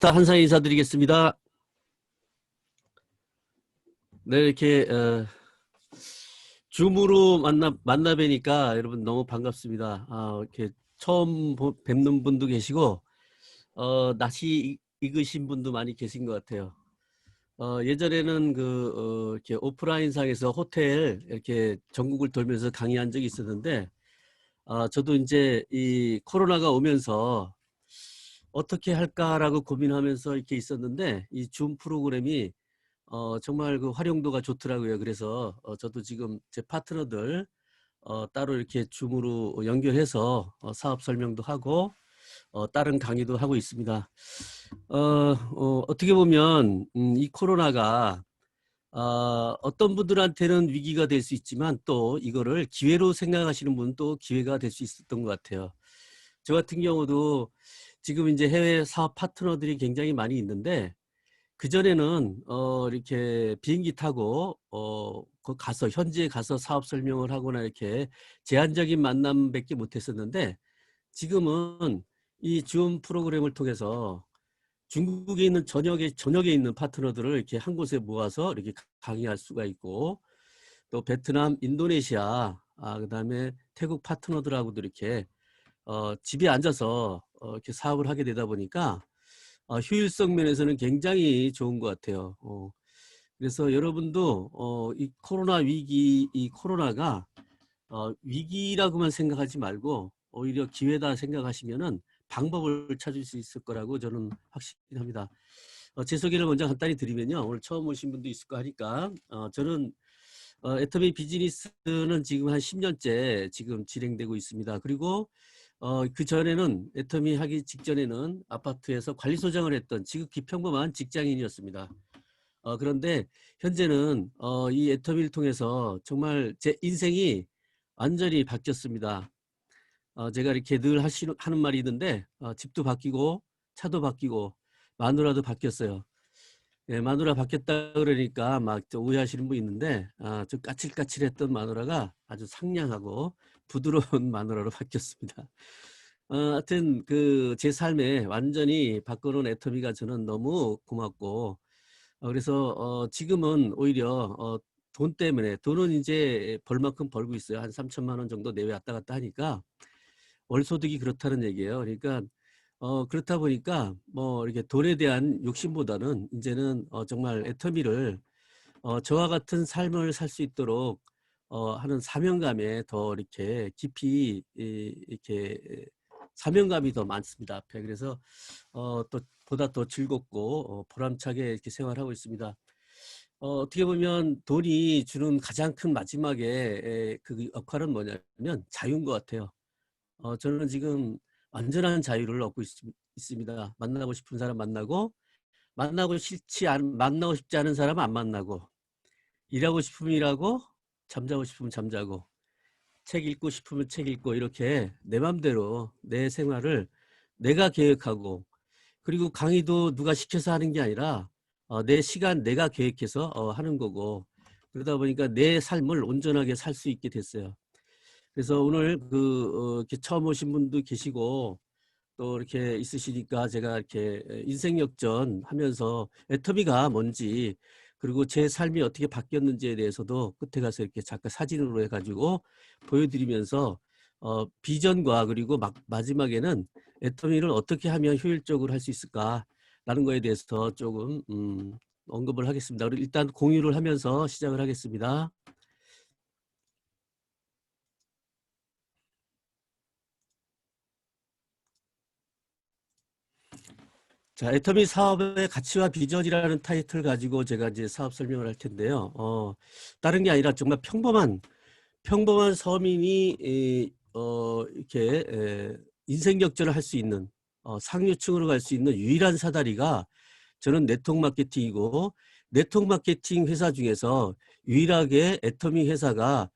한사히 인사드리겠습니다. 네, 이렇게 줌으로 만나 뵈니까 여러분 너무 반갑습니다. 이렇게 처음 뵙는 분도 계시고 낯이 익으신 분도 많이 계신 것 같아요. 예전에는 이렇게 오프라인상에서 호텔 이렇게 전국을 돌면서 강의한 적이 있었는데 저도 이제 이 코로나가 오면서 어떻게 할까라고 고민하면서 이렇게 있었는데 이 줌 프로그램이 정말 그 활용도가 좋더라고요. 그래서 저도 지금 제 파트너들 따로 이렇게 줌으로 연결해서 사업 설명도 하고 다른 강의도 하고 있습니다. 어떻게 보면 이 코로나가 어떤 분들한테는 위기가 될 수 있지만 또 이거를 기회로 생각하시는 분은 또 기회가 될 수 있었던 것 같아요. 저 같은 경우도 지금 이제 해외 사업 파트너들이 굉장히 많이 있는데 그전에는 이렇게 비행기 타고 가서 현지에 가서 사업 설명을 하거나 이렇게 제한적인 만남밖에 못 했었는데 지금은 이 줌 프로그램을 통해서 중국에 있는 전역에 있는 파트너들을 이렇게 한 곳에 모아서 이렇게 강의할 수가 있고 또 베트남, 인도네시아, 그다음에 태국 파트너들하고도 이렇게 집에 앉아서 이렇게 사업을 하게 되다 보니까 효율성 면에서는 굉장히 좋은 것 같아요. 그래서 여러분도 이 코로나 위기, 이 코로나가 위기라고만 생각하지 말고 오히려 기회다 생각하시면은 방법을 찾을 수 있을 거라고 저는 확신합니다. 제 소개를 먼저 간단히 드리면요. 오늘 처음 오신 분도 있을 거 하니까 저는 애터미 비즈니스는 지금 한 10년째 지금 진행되고 있습니다. 그리고 그 전에는 애터미 하기 직전에는 아파트에서 관리소장을 했던 지극히 평범한 직장인이었습니다. 그런데 현재는 이 애터미를 통해서 정말 제 인생이 완전히 바뀌었습니다. 제가 이렇게 늘 하는 말이 있는데 집도 바뀌고 차도 바뀌고 마누라도 바뀌었어요. 예, 마누라 바뀌었다 그러니까 막 오해하시는 분 있는데 좀 까칠까칠했던 마누라가 아주 상냥하고 부드러운 마누라로 바뀌었습니다. 하여튼 그 제 삶에 완전히 바꿔놓은 애터미가 저는 너무 고맙고 그래서 지금은 오히려 돈 때문에 돈은 이제 벌 만큼 벌고 있어요. 한 3천만 원 정도 내외 왔다 갔다 하니까 월 소득이 그렇다는 얘기예요. 그러니까 그렇다 보니까 뭐 이렇게 돈에 대한 욕심보다는 이제는 정말 애터미를 저와 같은 삶을 살 수 있도록 하는 사명감에 더 이렇게 깊이 이렇게 사명감이 더 많습니다. 앞에 그래서 또 보다 더 즐겁고 보람차게 이렇게 생활하고 있습니다. 어떻게 보면 돈이 주는 가장 큰 마지막에 그 역할은 뭐냐면 자유인 것 같아요. 저는 지금 완전한 자유를 얻고 있습니다. 만나고 싶은 사람 만나고 만나고 싶지 않은 사람 안 만나고 일하고 싶으면 일하고 잠자고 싶으면 잠자고 책 읽고 싶으면 책 읽고 이렇게 내 맘대로 내 생활을 내가 계획하고 그리고 강의도 누가 시켜서 하는 게 아니라 내 시간 내가 계획해서 하는 거고 그러다 보니까 내 삶을 온전하게 살 수 있게 됐어요. 그래서 오늘 이렇게 처음 오신 분도 계시고 또 이렇게 있으시니까 제가 이렇게 인생 역전 하면서 애터미가 뭔지 그리고 제 삶이 어떻게 바뀌었는지에 대해서도 끝에 가서 이렇게 잠깐 사진으로 해가지고 보여드리면서 비전과 그리고 마지막에는 애터미를 어떻게 하면 효율적으로 할 수 있을까라는 거에 대해서 조금 언급을 하겠습니다. 그리고 일단 공유를 하면서 시작을 하겠습니다. 자, 애터미 사업의 가치와 비전이라는 타이틀 가지고 제가 이제 사업 설명을 할 텐데요. 다른 게 아니라 정말 평범한 서민이 이렇게 인생 역전을 할 수 있는 상류층으로 갈 수 있는 유일한 사다리가 저는 네트워크 마케팅이고 네트워크 마케팅 회사 중에서 유일하게 애터미 회사가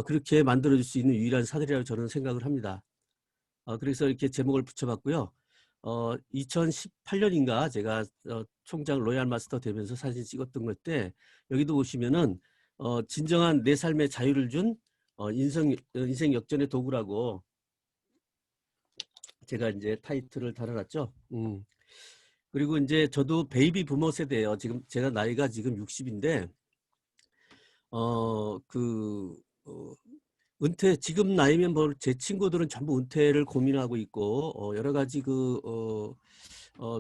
그렇게 만들어줄 수 있는 유일한 사다리라고 저는 생각을 합니다. 그래서 이렇게 제목을 붙여봤고요. 2018년인가 제가 총장 로얄 마스터 되면서 사진 찍었던 것 때 여기도 보시면은 진정한 내 삶의 자유를 준 인생 역전의 도구라고 제가 이제 타이틀을 달아놨죠. 그리고 이제 저도 베이비 부머 세대예요. 지금 제가 나이가 지금 60인데 어, 그, 어, 지금 나이면 뭐 제 친구들은 전부 은퇴를 고민하고 있고, 여러 가지 어,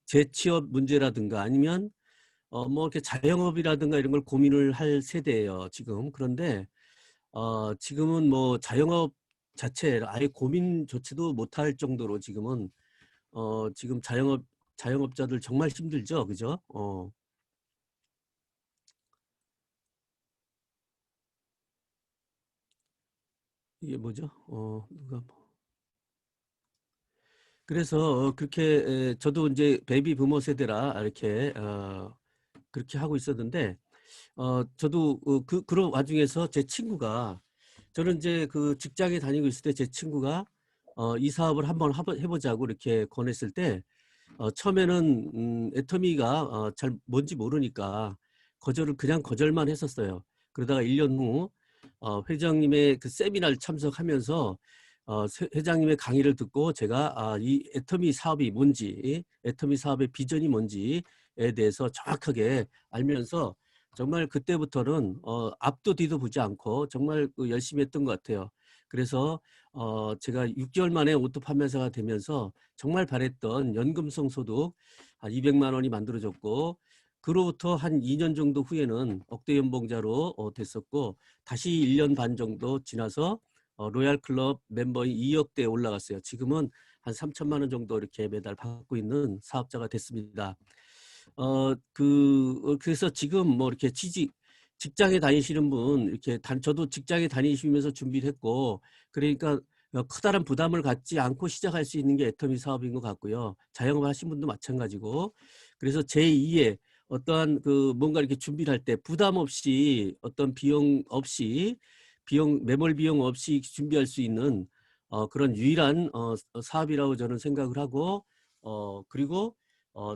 재취업 문제라든가 아니면, 뭐 이렇게 자영업이라든가 이런 걸 고민을 할 세대예요, 지금. 그런데, 지금은 뭐 자영업 자체 아예 고민조차도 못할 정도로 지금은, 지금 자영업자들 정말 힘들죠, 그죠? 이게 뭐죠? 그래서 그렇게 저도 이제 베이비 부머 세대라 이렇게 그렇게 하고 있었는데 저도 그런 와중에서 제 친구가 저는 이제 그 직장에 다니고 있을 때 제 친구가 이 사업을 한번 해보자고 이렇게 권했을 때 처음에는 애터미가 잘 뭔지 모르니까 그냥 거절만 했었어요. 그러다가 1년 후 회장님의 그 세미나를 참석하면서 회장님의 강의를 듣고 제가 이 애터미 사업이 뭔지, 애터미 사업의 비전이 뭔지에 대해서 정확하게 알면서 정말 그때부터는 앞도 뒤도 보지 않고 정말 열심히 했던 것 같아요. 그래서 제가 6개월 만에 오토 판매사가 되면서 정말 바랬던 연금성 소득 한 200만 원이 만들어졌고 그로부터 한 2년 정도 후에는 억대 연봉자로 됐었고 다시 1년 반 정도 지나서 로얄 클럽 멤버인 2억대에 올라갔어요. 지금은 한 3천만 원 정도 이렇게 매달 받고 있는 사업자가 됐습니다. 그래서 지금 뭐 이렇게 직장에 다니시는 분, 이렇게 저도 직장에 다니시면서 준비를 했고, 그러니까 커다란 부담을 갖지 않고 시작할 수 있는 게 애터미 사업인 것 같고요. 자영업 하신 분도 마찬가지고. 그래서 제2의 어떠한 뭔가 이렇게 준비를 할 때 부담 없이 어떤 비용 없이 매몰 비용 없이 준비할 수 있는 그런 유일한 사업이라고 저는 생각을 하고 그리고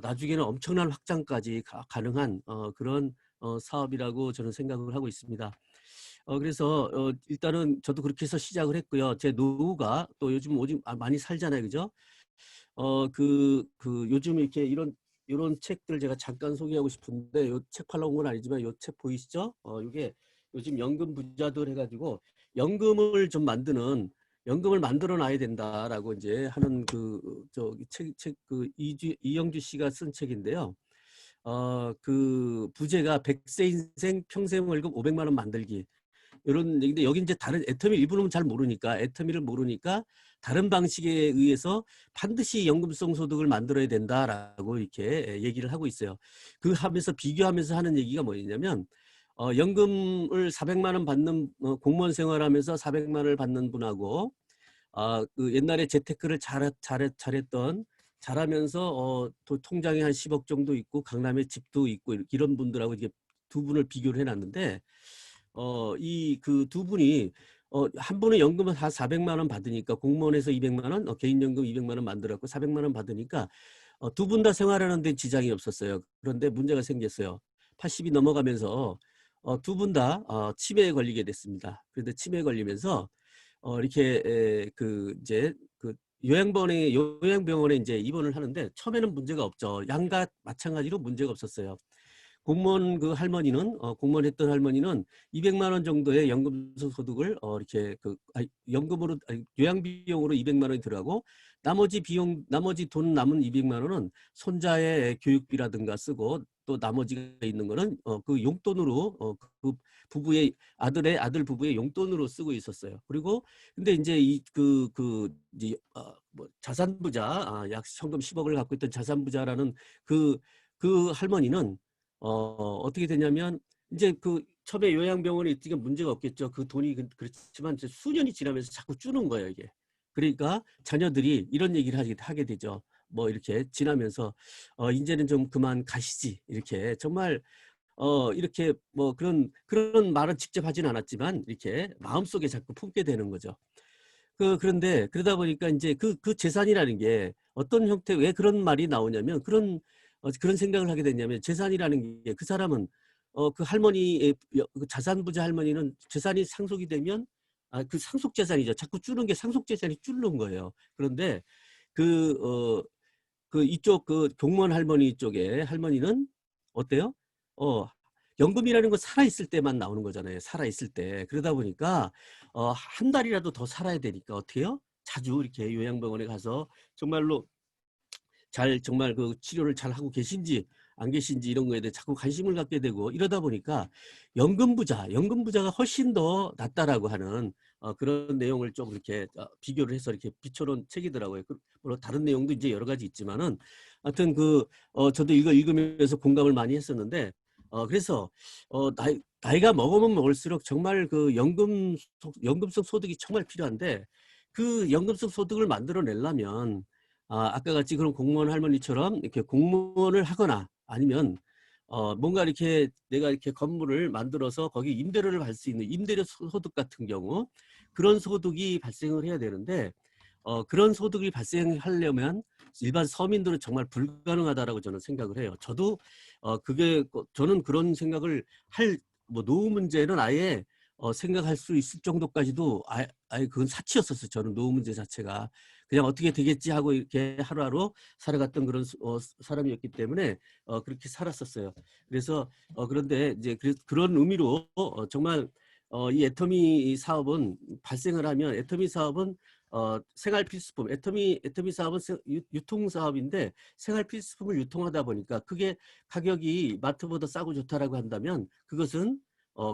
나중에는 엄청난 확장까지 가능한 그런 사업이라고 저는 생각을 하고 있습니다. 그래서 일단은 저도 그렇게 해서 시작을 했고요. 제 노후가 또 요즘 많이 살잖아요, 그죠? 요즘 이렇게 이런 책들 제가 잠깐 소개하고 싶은데 요 책 팔러 온 건 아니지만 요 책 보이시죠? 이게 요즘 연금 부자들 해가지고 연금을 좀 연금을 만들어 놔야 된다라고 이제 하는 저기 이영주 씨가 쓴 책인데요. 그 부제가 100세 인생 평생 월급 500만 원 만들기. 이런 얘기인데 여기 이제 다른 애터미 일부는 잘 모르니까 애터미를 모르니까 다른 방식에 의해서 반드시 연금성 소득을 만들어야 된다라고 이렇게 얘기를 하고 있어요. 그 하면서 비교하면서 하는 얘기가 뭐냐면 연금을 400만 원 받는 공무원 생활하면서 400만 원을 받는 분하고 그 옛날에 재테크를 잘했던 잘하면서 통장에 한 10억 정도 있고 강남에 집도 있고 이런 분들하고 이게 두 분을 비교를 해놨는데 이 그 두 분이 한 분은 연금을 다 400만 원 받으니까 공무원에서 200만 원, 개인연금 200만 원 만들었고 400만 원 받으니까 두 분 다 생활하는 데 지장이 없었어요. 그런데 문제가 생겼어요. 80이 넘어가면서 두 분 다 치매에 걸리게 됐습니다. 그런데 치매에 걸리면서 이렇게 이제 요양병원에 이제 입원을 하는데 처음에는 문제가 없죠. 양가 마찬가지로 문제가 없었어요. 공무원 했던 할머니는 200만 원 정도의 연금 소득을 이렇게 요양비용으로 200만 원이 들어가고 나머지 돈 남은 200만 원은 손자의 교육비라든가 쓰고 또 나머지가 있는 거는 그 용돈으로 그 아들 부부의 용돈으로 쓰고 있었어요. 그리고 근데 이제 이제 뭐 자산부자 약 현금 10억을 갖고 있던 자산부자라는 그 할머니는 어떻게 되냐면 이제 처음에 요양병원에 있으니까 문제가 없겠죠. 그 돈이 그렇지만 이제 수년이 지나면서 자꾸 주는 거예요, 이게. 그러니까 자녀들이 이런 얘기를 하게 되죠. 뭐 이렇게 지나면서 이제는 좀 그만 가시지. 이렇게 정말 이렇게 뭐 그런 말은 직접 하진 않았지만 이렇게 마음속에 자꾸 품게 되는 거죠. 그런데 그러다 보니까 이제 그 재산이라는 게 어떤 형태 왜 그런 말이 나오냐면 그런 생각을 하게 됐냐면 재산이라는 게 그 사람은 그 할머니의 그 자산부자 할머니는 재산이 상속이 되면 그 상속 재산이죠. 자꾸 줄는 게 상속 재산이 줄는 거예요. 그런데 그 그 이쪽 그 공무원 할머니 쪽에 할머니는 어때요? 어 연금이라는 건 살아있을 때만 나오는 거잖아요. 살아있을 때. 그러다 보니까 한 달이라도 더 살아야 되니까 어떻게 해요? 자주 이렇게 요양병원에 가서 정말로 잘 정말 그 치료를 잘 하고 계신지 안 계신지 이런 거에 대해 자꾸 관심을 갖게 되고 이러다 보니까 연금부자가 훨씬 더 낫다라고 하는 그런 내용을 좀 이렇게 비교를 해서 이렇게 비춰놓은 책이더라고요. 물론 다른 내용도 이제 여러 가지 있지만은 하여튼 저도 이거 읽으면서 공감을 많이 했었는데 그래서 나이가 먹으면 먹을수록 정말 그 연금성 소득이 정말 필요한데 그 연금성 소득을 만들어내려면 아까 같이 그런 공무원 할머니처럼 이렇게 공무원을 하거나 아니면 뭔가 이렇게 내가 이렇게 건물을 만들어서 거기 임대료를 받을 수 있는 임대료 소득 같은 경우 그런 소득이 발생을 해야 되는데 그런 소득이 발생하려면 일반 서민들은 정말 불가능하다라고 저는 생각을 해요. 저도 저는 그런 생각을 뭐 노후 문제는 아예 생각할 수 있을 정도까지도 아예 그건 사치였었어요. 저는 노후 문제 자체가 그냥 어떻게 되겠지 하고 이렇게 하루하루 살아갔던 그런 사람이었기 때문에 그렇게 살았었어요. 그래서 그런데 이제 그런 의미로 정말 이 애터미 사업은 발생을 하면 애터미 사업은 생활필수품, 애터미 사업은 유통 사업인데 생활필수품을 유통하다 보니까 그게 가격이 마트보다 싸고 좋다라고 한다면 그것은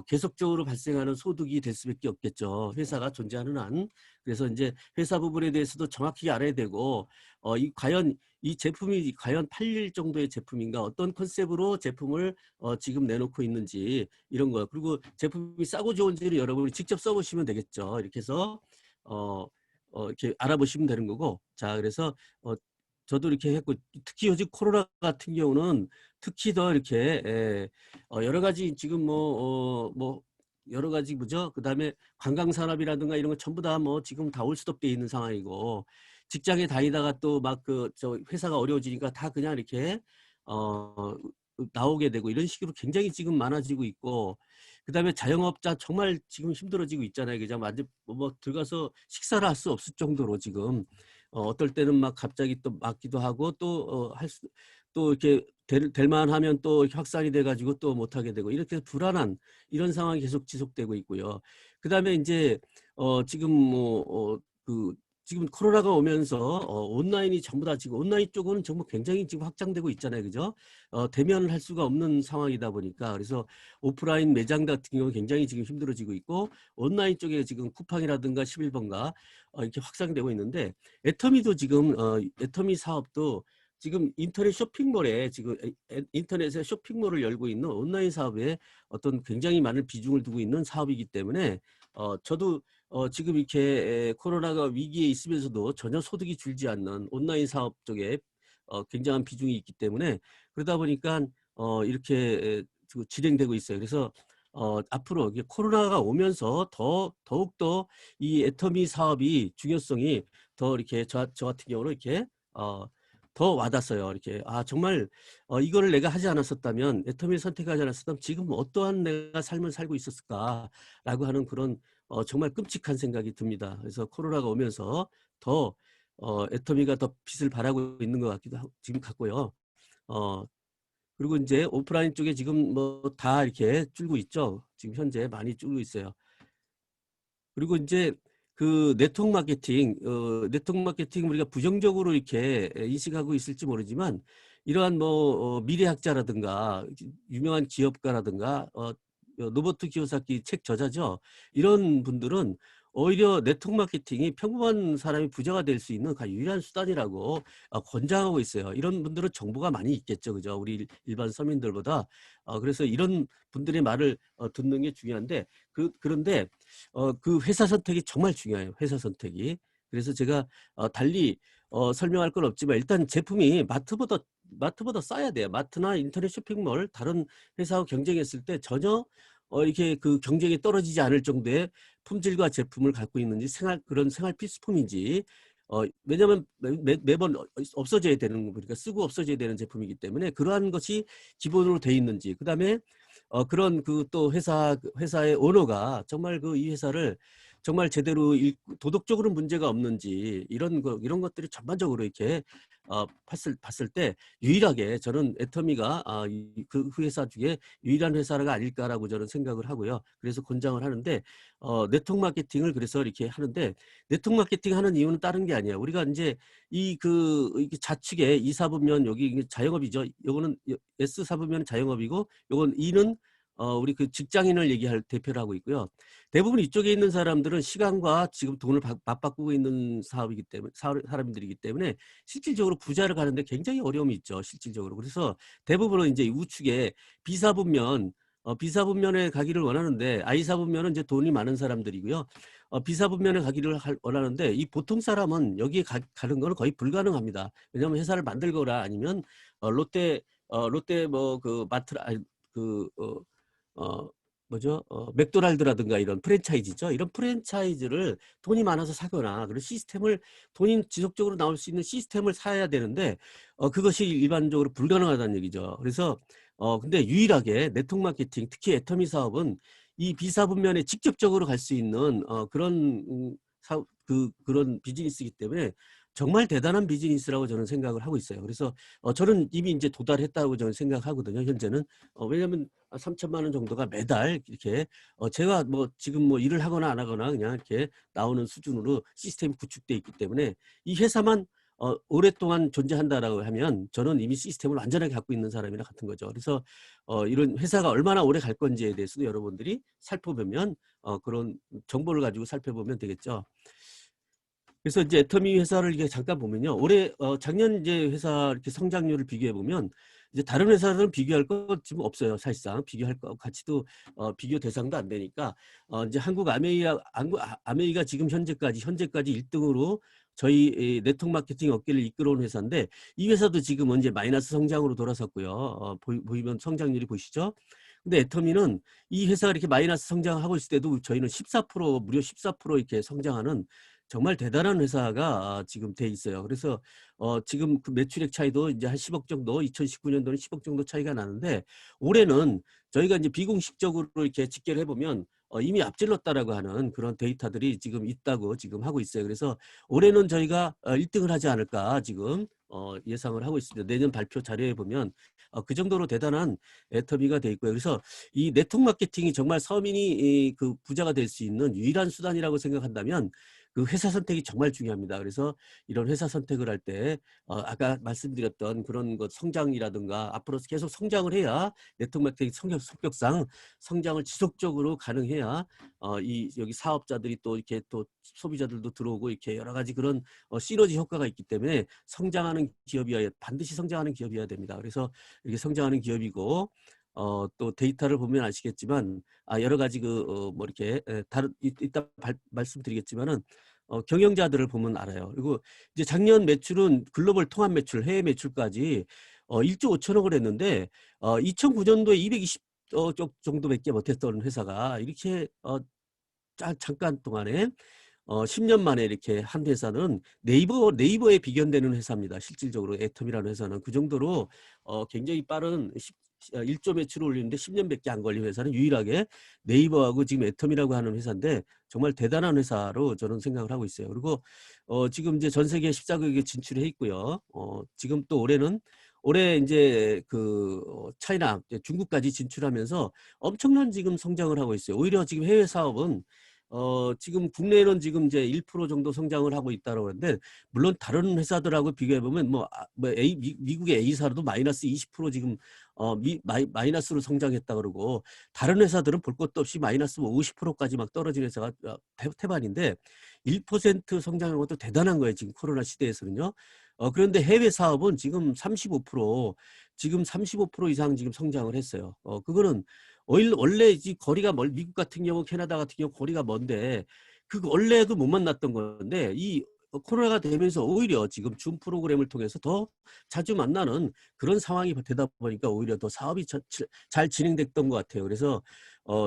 계속적으로 발생하는 소득이 될 수밖에 없겠죠. 회사가 존재하는 한. 그래서 이제 회사 부분에 대해서도 정확히 알아야 되고 과연 이 제품이 과연 팔릴 정도의 제품인가 어떤 컨셉으로 제품을 지금 내놓고 있는지 이런 거 그리고 제품이 싸고 좋은지를 여러분이 직접 써보시면 되겠죠. 이렇게 해서 이렇게 알아보시면 되는 거고 자 그래서 저도 이렇게 했고 특히 요즘 코로나 같은 경우는 특히 더 이렇게 여러 가지 지금 뭐 여러 가지 뭐죠? 그다음에 관광 산업이라든가 이런 거 전부 다 뭐 지금 다 올스톱돼 있는 상황이고 직장에 다니다가 또 막 저 회사가 어려워지니까 다 그냥 이렇게 나오게 되고 이런 식으로 굉장히 지금 많아지고 있고 그다음에 자영업자 정말 지금 힘들어지고 있잖아요. 그냥 완전 뭐 들어가서 식사를 할 수 없을 정도로 지금 어떨 때는 막 갑자기 또 막기도 하고 또 또 이렇게 될 만하면 또 확산이 돼가지고 또 못하게 되고 이렇게 불안한 이런 상황이 계속 지속되고 있고요. 그다음에 이제 지금 지금 코로나가 오면서 온라인이 전부 다 지금 온라인 쪽은 정말 굉장히 지금 확장되고 있잖아요, 그죠? 대면을 할 수가 없는 상황이다 보니까 그래서 오프라인 매장 같은 경우 굉장히 지금 힘들어지고 있고 온라인 쪽에 지금 쿠팡이라든가 11번가 이렇게 확산되고 있는데 애터미도 지금 애터미 사업도 지금 인터넷 쇼핑몰에 지금 인터넷에 쇼핑몰을 열고 있는 온라인 사업에 어떤 굉장히 많은 비중을 두고 있는 사업이기 때문에 저도 지금 이렇게 코로나가 위기에 있으면서도 전혀 소득이 줄지 않는 온라인 사업 쪽에 굉장한 비중이 있기 때문에 그러다 보니까 이렇게 진행되고 있어요. 그래서 앞으로 이게 코로나가 오면서 더욱더 이 애터미 사업이 중요성이 더 이렇게 저 같은 경우는 이렇게 더 와닿았어요. 이렇게 정말 이거를 내가 하지 않았었다면 애터미를 선택하지 않았었다면 지금 어떠한 내가 삶을 살고 있었을까라고 하는 그런 정말 끔찍한 생각이 듭니다. 그래서 코로나가 오면서 더 애터미가 더 빛을 발하고 있는 것 같기도 하고 지금 같고요. 그리고 이제 오프라인 쪽에 지금 뭐 다 이렇게 줄고 있죠. 지금 현재 많이 줄고 있어요. 그리고 이제 그 네트워크 마케팅 우리가 부정적으로 이렇게 인식하고 있을지 모르지만 이러한 뭐 미래학자라든가 유명한 기업가라든가 노버트 키요사키 책 저자죠. 이런 분들은 오히려 네트워크 마케팅이 평범한 사람이 부자가 될 수 있는 유일한 수단이라고 권장하고 있어요. 이런 분들은 정보가 많이 있겠죠. 그죠? 우리 일반 서민들보다. 그래서 이런 분들의 말을 듣는 게 중요한데 그런데 그 회사 선택이 정말 중요해요. 회사 선택이. 그래서 제가 달리 설명할 건 없지만 일단 제품이 마트보다 싸야 돼요. 마트나 인터넷 쇼핑몰 다른 회사와 경쟁했을 때 전혀 이렇게 그 경쟁이 떨어지지 않을 정도의 품질과 제품을 갖고 있는지 그런 생활 필수품인지 왜냐하면 매번 없어져야 되는 거니까 쓰고 없어져야 되는 제품이기 때문에 그러한 것이 기본으로 돼 있는지 그다음에 그런 또 회사의 오너가 정말 이 회사를 정말 제대로 도덕적으로 문제가 없는지 이런 것들이 전반적으로 이렇게 봤을 때 유일하게 저는 애터미가 그 회사 중에 유일한 회사가 아닐까라고 저는 생각을 하고요. 그래서 권장을 하는데 네트워크 마케팅을 그래서 이렇게 하는데 네트워크 마케팅 하는 이유는 다른 게 아니에요. 우리가 이제 이게 좌측에 이 사부면 여기 자영업이죠. 요거는 S 사부면 자영업이고 요건 E는 우리 그 직장인을 얘기할 대표를 하고 있고요. 대부분 이쪽에 있는 사람들은 시간과 지금 돈을 맞바꾸고 있는 사업이기 때문에 사람들이기 때문에 실질적으로 부자를 가는데 굉장히 어려움이 있죠. 실질적으로. 그래서 대부분은 이제 우측에 B사분면 B사분면에 가기를 원하는데 I사분면은 이제 돈이 많은 사람들이고요. B사분면에 가기를 원하는데 이 보통 사람은 여기에 가는 거는 거의 불가능합니다. 왜냐하면 회사를 만들거나 아니면 롯데 뭐 그 마트라 그 뭐죠? 맥도날드라든가 이런 프랜차이즈죠. 이런 프랜차이즈를 돈이 많아서 사거나 그런 시스템을 돈이 지속적으로 나올 수 있는 시스템을 사야 되는데 그것이 일반적으로 불가능하다는 얘기죠. 그래서 근데 유일하게 네트워크 마케팅 특히 애터미 사업은 이 비사분면에 직접적으로 갈 수 있는 그런 그런 비즈니스이기 때문에 정말 대단한 비즈니스라고 저는 생각을 하고 있어요. 그래서 저는 이미 이제 도달했다고 저는 생각하거든요. 현재는 왜냐하면 3천만 원 정도가 매달 이렇게 제가 뭐 지금 뭐 일을 하거나 안 하거나 그냥 이렇게 나오는 수준으로 시스템이 구축돼 있기 때문에 이 회사만 오랫동안 존재한다라고 하면 저는 이미 시스템을 완전하게 갖고 있는 사람이랑 같은 거죠. 그래서 이런 회사가 얼마나 오래 갈 건지에 대해서도 여러분들이 살펴보면 그런 정보를 가지고 살펴보면 되겠죠. 그래서 이제 애터미 회사를 이게 잠깐 보면요. 올해 작년 이제 회사 이렇게 성장률을 비교해 보면 이제 다른 회사들은 비교할 거 지금 없어요. 사실상 비교할 거 가치도 비교 대상도 안 되니까 이제 한국 아메이가 지금 현재까지 1등으로 저희 이 네트워크 마케팅 업계를 이끌어온 회사인데 이 회사도 지금 이제 마이너스 성장으로 돌아섰고요. 보이면 성장률이 보시죠. 근데 애터미는 이 회사가 이렇게 마이너스 성장하고 있을 때도 저희는 14% 무려 14% 이렇게 성장하는 정말 대단한 회사가 지금 돼 있어요. 그래서 지금 그 매출액 차이도 이제 한 10억 정도, 2019년도는 10억 정도 차이가 나는데 올해는 저희가 이제 비공식적으로 이렇게 집계를 해보면 이미 앞질렀다라고 하는 그런 데이터들이 지금 있다고 지금 하고 있어요. 그래서 올해는 저희가 1등을 하지 않을까 지금 예상을 하고 있습니다. 내년 발표 자료에 보면 그 정도로 대단한 애터미가 돼 있고요. 그래서 이 네트워크 마케팅이 정말 서민이 그 부자가 될 수 있는 유일한 수단이라고 생각한다면 그 회사 선택이 정말 중요합니다. 그래서 이런 회사 선택을 할 때 아까 말씀드렸던 그런 것 성장이라든가 앞으로 계속 성장을 해야 네트워크 마케팅 성격상 성장을 지속적으로 가능해야 여기 사업자들이 또 이렇게 또 소비자들도 들어오고 이렇게 여러 가지 그런 시너지 효과가 있기 때문에 성장하는 기업이어야 반드시 성장하는 기업이어야 됩니다. 그래서 이게 성장하는 기업이고 또 데이터를 보면 아시겠지만 여러 가지 뭐 이렇게 다른 이따 말씀드리겠지만은 경영자들을 보면 알아요. 그리고 이제 작년 매출은 글로벌 통합 매출, 해외 매출까지 1조 5천억을 했는데 2009년도에 220 정도밖에 못했던 회사가 이렇게 잠깐 동안에 10년 만에 이렇게 한 회사는 네이버에 비견되는 회사입니다. 실질적으로 애텀이라는 회사는 그 정도로 굉장히 빠른 1조 매출을 올리는데 10년밖에 안 걸린 회사는 유일하게 네이버하고 지금 애텀이라고 하는 회사인데 정말 대단한 회사로 저는 생각을 하고 있어요. 그리고 지금 이제 전 세계 14개국에 진출해 있고요. 지금 또 올해 이제 차이나 중국까지 진출하면서 엄청난 지금 성장을 하고 있어요. 오히려 지금 해외 사업은 지금 국내에는 지금 이제 1% 정도 성장을 하고 있다고 하는데 물론 다른 회사들하고 비교해 보면 미국의 A사도 마이너스 20% 지금 마이너스로 성장했다 그러고 다른 회사들은 볼 것도 없이 마이너스 50%까지 막 떨어진 회사가 태반인데 1% 성장한 것도 대단한 거예요. 지금 코로나 시대에서는요. 그런데 해외 사업은 지금 35% 이상 지금 성장을 했어요. 그거는 원래 이 거리가 미국 같은 경우 캐나다 같은 경우 거리가 먼데 원래도 못 만났던 건데 이 코로나가 되면서 오히려 지금 줌 프로그램을 통해서 더 자주 만나는 그런 상황이 되다 보니까 오히려 더 사업이 잘 진행됐던 것 같아요. 그래서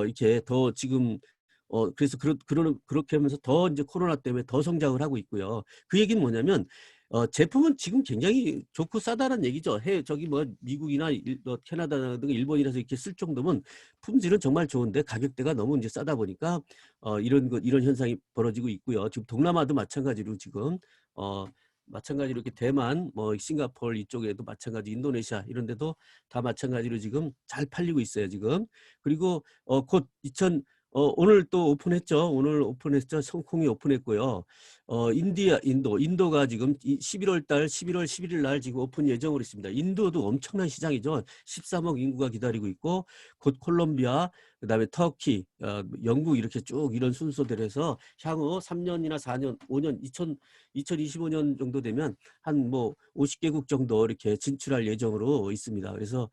이렇게 더 지금 그래서 그렇게 하면서 더 이제 코로나 때문에 더 성장을 하고 있고요. 그 얘기는 뭐냐면 제품은 지금 굉장히 좋고 싸다는 얘기죠. 저기 뭐 미국이나 캐나다 등 일본이라서 이렇게 쓸 정도면 품질은 정말 좋은데 가격대가 너무 이제 싸다 보니까 이런 현상이 벌어지고 있고요. 지금 동남아도 마찬가지로 지금 마찬가지로 이렇게 대만, 뭐 싱가포르 이쪽에도 마찬가지, 인도네시아 이런 데도 다 마찬가지로 지금 잘 팔리고 있어요, 지금. 그리고 곧 오늘 또 오픈했죠. 오늘 오픈했죠. 홍콩이 오픈했고요. 인도가 지금 11월 11일 날 지금 오픈 예정으로 있습니다. 인도도 엄청난 시장이죠. 13억 인구가 기다리고 있고, 곧 콜롬비아, 그다음에 터키, 영국 이렇게 쭉 이런 순서대로 해서 향후 3년이나 4년, 5년, 2025년 정도 되면 한 뭐 50개국 정도 이렇게 진출할 예정으로 있습니다. 그래서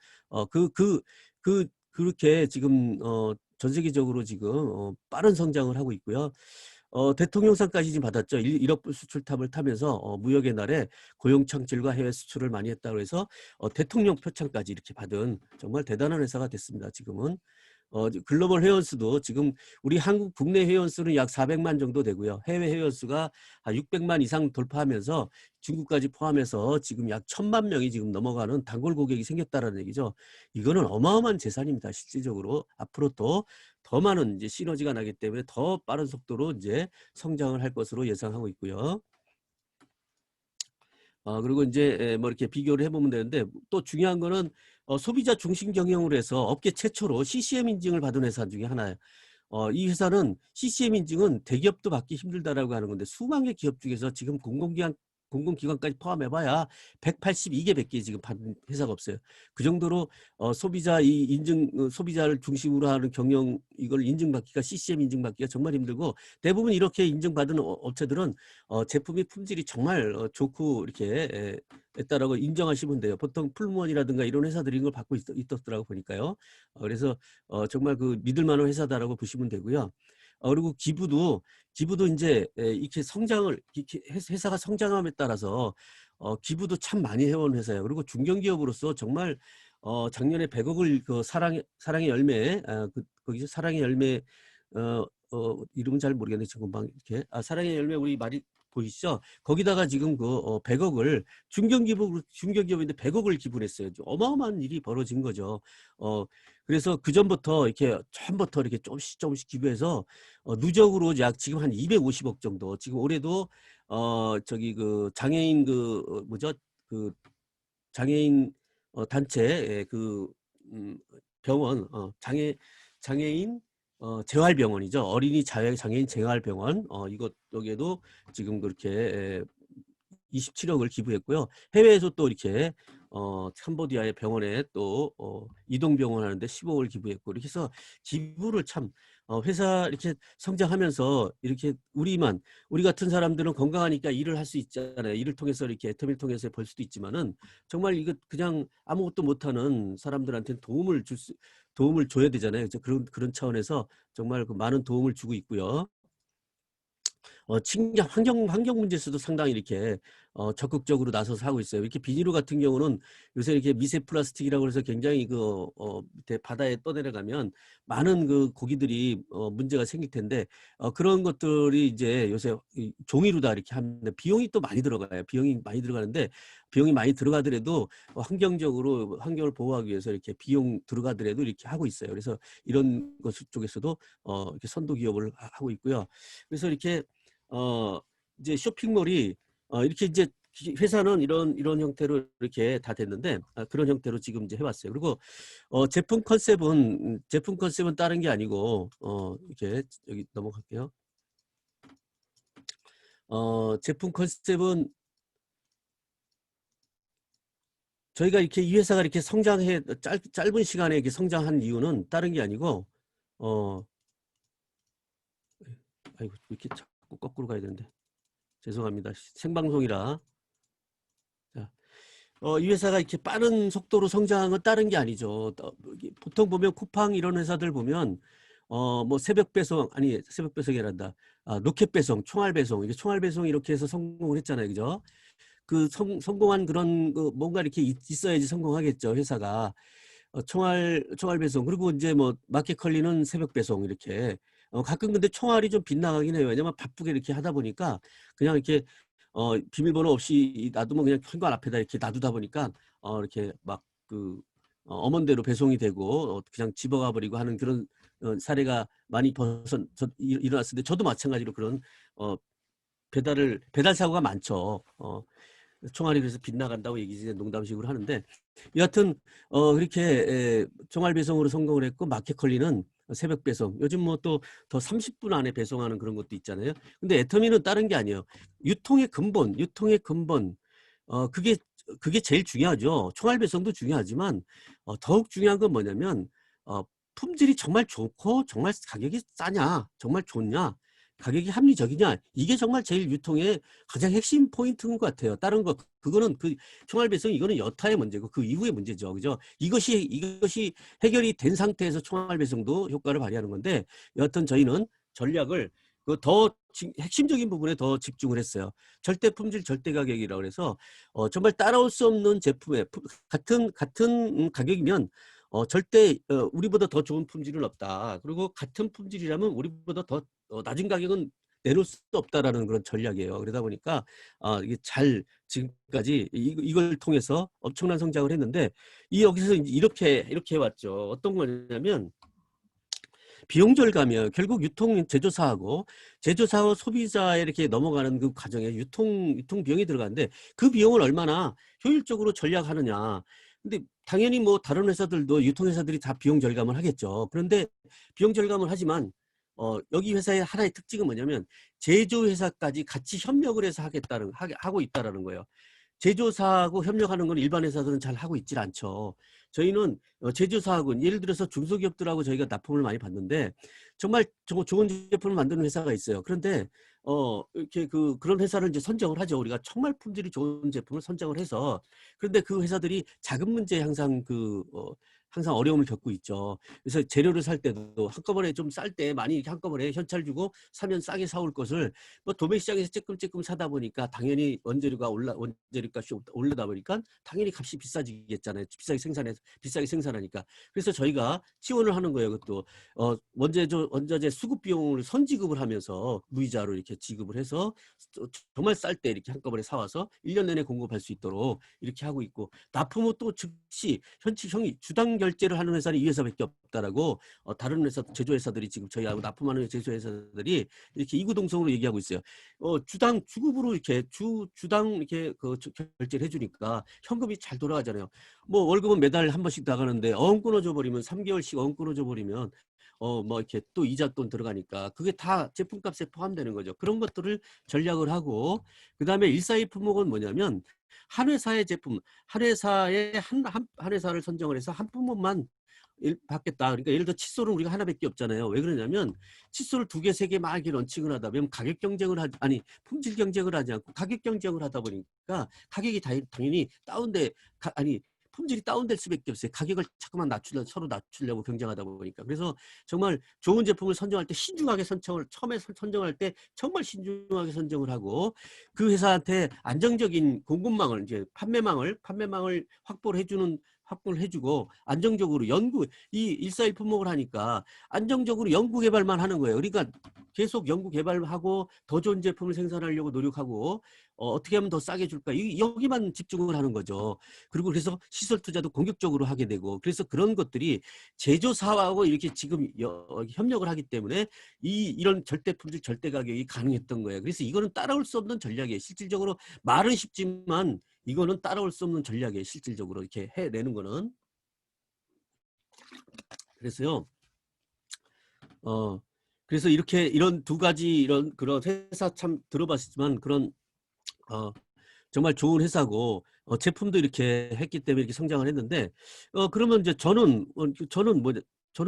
그렇게 지금 전 세계적으로 지금 빠른 성장을 하고 있고요. 대통령상까지 지금 받았죠. 1억 불 수출탑을 타면서 무역의 날에 고용 창출과 해외 수출을 많이 했다고 해서 대통령 표창까지 이렇게 받은 정말 대단한 회사가 됐습니다. 지금은. 글로벌 회원수도 지금 우리 한국 국내 회원수는 약 400만 정도 되고요. 해외 회원수가 한 600만 이상 돌파하면서 중국까지 포함해서 지금 약 1000만 명이 지금 넘어가는 단골 고객이 생겼다라는 얘기죠. 이거는 어마어마한 재산입니다. 실질적으로 앞으로 더 많은 이제 시너지가 나기 때문에 더 빠른 속도로 이제 성장을 할 것으로 예상하고 있고요. 그리고 이제 뭐 이렇게 비교를 해보면 되는데 또 중요한 거는 소비자 중심 경영으로 해서 업계 최초로 CCM 인증을 받은 회사 중에 하나예요. 이 회사는 CCM 인증은 대기업도 받기 힘들다라고 하는 건데 수만 개 기업 중에서 지금 공공기관까지 포함해봐야 182개 지금 받은 회사가 없어요. 그 정도로 소비자를 중심으로 하는 경영 이걸 인증받기가 CCM 인증받기가 정말 힘들고 대부분 이렇게 인증받은 업체들은 제품의 품질이 정말 좋고 이렇게 했다라고 인정하시면 돼요. 보통 풀무원이라든가 이런 회사들이 이걸 받고 있었더라고 보니까요. 그래서 정말 그 믿을 만한 회사다라고 보시면 되고요. 그리고 기부도 이제 이렇게 회사가 성장함에 따라서 기부도 참 많이 해온 회사예요. 그리고 중견기업으로서 정말 작년에 100억을 그 사랑의 열매 거기서 사랑의 열매 이름은 잘 모르겠는데 지금 금방 이렇게 사랑의 열매 우리 말이 보이시죠? 거기다가 지금 그 100억을 중견기업인데 100억을 기부를 했어요. 어마어마한 일이 벌어진 거죠. 그래서 그 전부터 이렇게 처음부터 이렇게 조금씩 기부해서 누적으로 약 지금 한 250억 정도. 지금 올해도 저기 그 장애인 뭐죠? 그 장애인 단체 병원 장애인 재활병원이죠. 어린이 장애인 재활병원 여기에도 지금 그렇게 27억을 기부했고요. 해외에서 또 이렇게 캄보디아의 병원에 또 이동병원 하는데 10억을 기부했고 이렇게 해서 기부를 참 회사 이렇게 성장하면서 이렇게 우리 같은 사람들은 건강하니까 일을 할 수 있잖아요. 일을 통해서 이렇게 애터미를 통해서 벌 수도 있지만은 정말 이거 그냥 아무것도 못하는 사람들한테 도움을 줘야 되잖아요. 그런 차원에서 정말 그 많은 도움을 주고 있고요. 환경 문제에서도 상당히 이렇게 적극적으로 나서서 하고 있어요. 이렇게 비닐로 같은 경우는 요새 이렇게 미세 플라스틱이라고 해서 굉장히 밑에 바다에 떠내려가면 많은 그 고기들이 문제가 생길 텐데 그런 것들이 이제 요새 종이로 다 이렇게 하는데 비용이 또 많이 들어가요. 비용이 많이 들어가는데 비용이 많이 들어가더라도 환경적으로 환경을 보호하기 위해서 이렇게 비용 들어가더라도 이렇게 하고 있어요. 그래서 이런 것 쪽에서도 이렇게 선도 기업을 하고 있고요. 그래서 이렇게 이제 쇼핑몰이 이렇게 이제 회사는 이런 형태로 이렇게 다 됐는데 그런 형태로 지금 이제 해왔어요. 그리고 제품 컨셉은 다른 게 아니고 이렇게 여기 넘어갈게요. 제품 컨셉은 저희가 이렇게 이 회사가 이렇게 짧은 시간에 이렇게 성장한 이유는 다른 게 아니고 아이고 이렇게 자꾸 거꾸로 가야 되는데 죄송합니다. 생방송이라. 자, 이 회사가 이렇게 빠른 속도로 성장한 건 다른 게 아니죠. 보통 보면 쿠팡 이런 회사들 보면 뭐 새벽 배송이란다. 로켓 배송, 총알 배송, 이게 총알 배송 이렇게 해서 성공을 했잖아요, 그죠? 성공한 그런 뭔가 이렇게 있어야지 성공하겠죠, 회사가. 총알 배송 그리고 이제 뭐 마켓컬리는 새벽 배송 이렇게 가끔 근데 총알이 좀 빗나가긴 해요. 왜냐면 바쁘게 이렇게 하다 보니까 그냥 이렇게 비밀번호 없이 놔두면 그냥 현관 앞에다 이렇게 놔두다 보니까 이렇게 막 엄원대로 배송이 되고 그냥 집어가 버리고 하는 그런 사례가 많이 일어났을 때 저도 마찬가지로 그런 배달 사고가 많죠. 총알이 그래서 빗나간다고 얘기 농담식으로 하는데 여하튼 그렇게 총알 배송으로 성공을 했고 마켓컬리는 새벽 배송 요즘 뭐 또 더 30분 안에 배송하는 그런 것도 있잖아요. 근데 애터미는 다른 게 아니에요. 유통의 근본 그게 제일 중요하죠. 총알 배송도 중요하지만 더욱 중요한 건 뭐냐면 품질이 정말 좋고 정말 가격이 싸냐 정말 좋냐 가격이 합리적이냐 이게 정말 제일 유통의 가장 핵심 포인트인 것 같아요. 다른 거 그거는 그 총알 배송 이거는 여타의 문제고 그 이후의 문제죠. 그죠? 이것이 해결이 된 상태에서 총알 배송도 효과를 발휘하는 건데 여하튼 저희는 전략을 더 핵심적인 부분에 더 집중을 했어요. 절대 품질 절대 가격이라고 해서 정말 따라올 수 없는 제품에 같은 가격이면 절대 우리보다 더 좋은 품질은 없다. 그리고 같은 품질이라면 우리보다 더 낮은 가격은 내놓을 수 없다라는 그런 전략이에요. 그러다 보니까 이게 잘 지금까지 이걸 통해서 엄청난 성장을 했는데 여기서 이렇게 왔죠. 어떤 거냐면 비용 절감이에요. 결국 제조사하고 소비자에 이렇게 넘어가는 그 과정에 유통 비용이 들어가는데 그 비용을 얼마나 효율적으로 전략하느냐. 근데 당연히 뭐 다른 회사들도 유통회사들이 다 비용 절감을 하겠죠. 그런데 비용 절감을 하지만 여기 회사의 하나의 특징은 뭐냐면 제조회사까지 같이 협력을 해서 하고 있다라는 거예요. 제조사하고 협력하는 건 일반 회사들은 잘 하고 있질 않죠. 저희는 제조사하고 예를 들어서 중소기업들하고 저희가 납품을 많이 받는데 정말 좋은 제품을 만드는 회사가 있어요. 그런데 이렇게 그런 회사를 이제 선정을 하죠. 우리가 정말 품질이 좋은 제품을 선정을 해서 그런데 그 회사들이 자금 문제에 항상 어려움을 겪고 있죠. 그래서 재료를 살 때도 한꺼번에 좀 쌀 때 많이 이렇게 한꺼번에 현찰 주고 사면 싸게 사올 것을 뭐 도매 시장에서 찔끔찔끔 사다 보니까 당연히 원재료값이 올라다 보니까 당연히 값이 비싸지겠잖아요. 비싸게 생산하니까. 그래서 저희가 지원을 하는 거예요. 그것도 원자재 수급 비용을 선지급을 하면서 무이자로 이렇게 지급을 해서 정말 쌀 때 이렇게 한꺼번에 사와서 1년 내내 공급할 수 있도록 이렇게 하고 있고 납품은 또 즉시 형이 주당 결제를 하는 회사는 이 회사밖에 없다라고 다른 회사 제조회사들이 지금 저희하고 납품하는 제조회사들이 이렇게 이구동성으로 얘기하고 있어요. 주당 주급으로 이렇게 주당 이렇게 결제를 해주니까 현금이 잘 돌아가잖아요. 뭐 월급은 매달 한 번씩 나가는데 끊어져 버리면 3개월씩 끊어져 버리면 뭐 이렇게 또 이자 돈 들어가니까 그게 다 제품값에 포함되는 거죠. 그런 것들을 전략을 하고 그다음에 142 품목은 뭐냐면 한 회사의 제품, 한 회사의 한 회사를 선정을 해서 한 품목만 받겠다. 그러니까 예를 들어 칫솔은 우리가 하나밖에 없잖아요. 왜 그러냐면 칫솔을 2개, 3개 막 이렇게 런칭을 하다 보면 품질 경쟁을 하지 않고 가격 경쟁을 하다 보니까 가격이 당연히 품질이 다운될 수밖에 없어요. 가격을 자꾸만 서로 낮추려고 경쟁하다 보니까. 그래서 정말 좋은 제품을 선정할 때 처음에 선정할 때 정말 신중하게 선정을 하고 그 회사한테 안정적인 공급망을 이제 판매망을 확보를 해주고 안정적으로 이 141 품목을 하니까 안정적으로 연구 개발만 하는 거예요. 그러니까 계속 연구 개발하고 더 좋은 제품을 생산하려고 노력하고 어떻게 하면 더 싸게 줄까 여기만 집중을 하는 거죠. 그리고 그래서 시설 투자도 공격적으로 하게 되고 그래서 그런 것들이 제조사하고 이렇게 지금 협력을 하기 때문에 이런 절대 품질 절대 가격이 가능했던 거예요. 그래서 이거는 따라올 수 없는 전략이에요. 실질적으로 말은 쉽지만 이거는 따라올 수 없는 전략이에요. 실질적으로 이렇게 해내는 거는. 그래서요. 그래서 이런 두 가지 그런 회사 참 들어봤지만 그런 정말 좋은 회사고 제품도 이렇게 했기 때문에 이렇게 성장을 했는데 그러면 이제 저는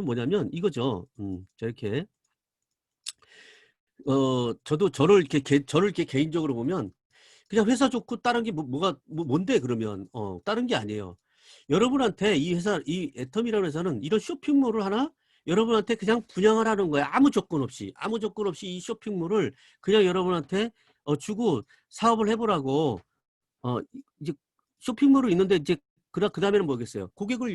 뭐냐면 이거죠. 저렇게 저도 저를 이렇게 개인적으로 보면 그냥 회사 좋고 다른 게 뭔데 그러면 다른 게 아니에요. 여러분한테 이 애텀이라는 회사는 이런 쇼핑몰을 하나 여러분한테 그냥 분양을 하는 거야. 아무 조건 없이 이 쇼핑몰을 그냥 여러분한테 주고 사업을 해보라고 이제 쇼핑몰을 있는데 이제 그다음에는 뭐겠어요?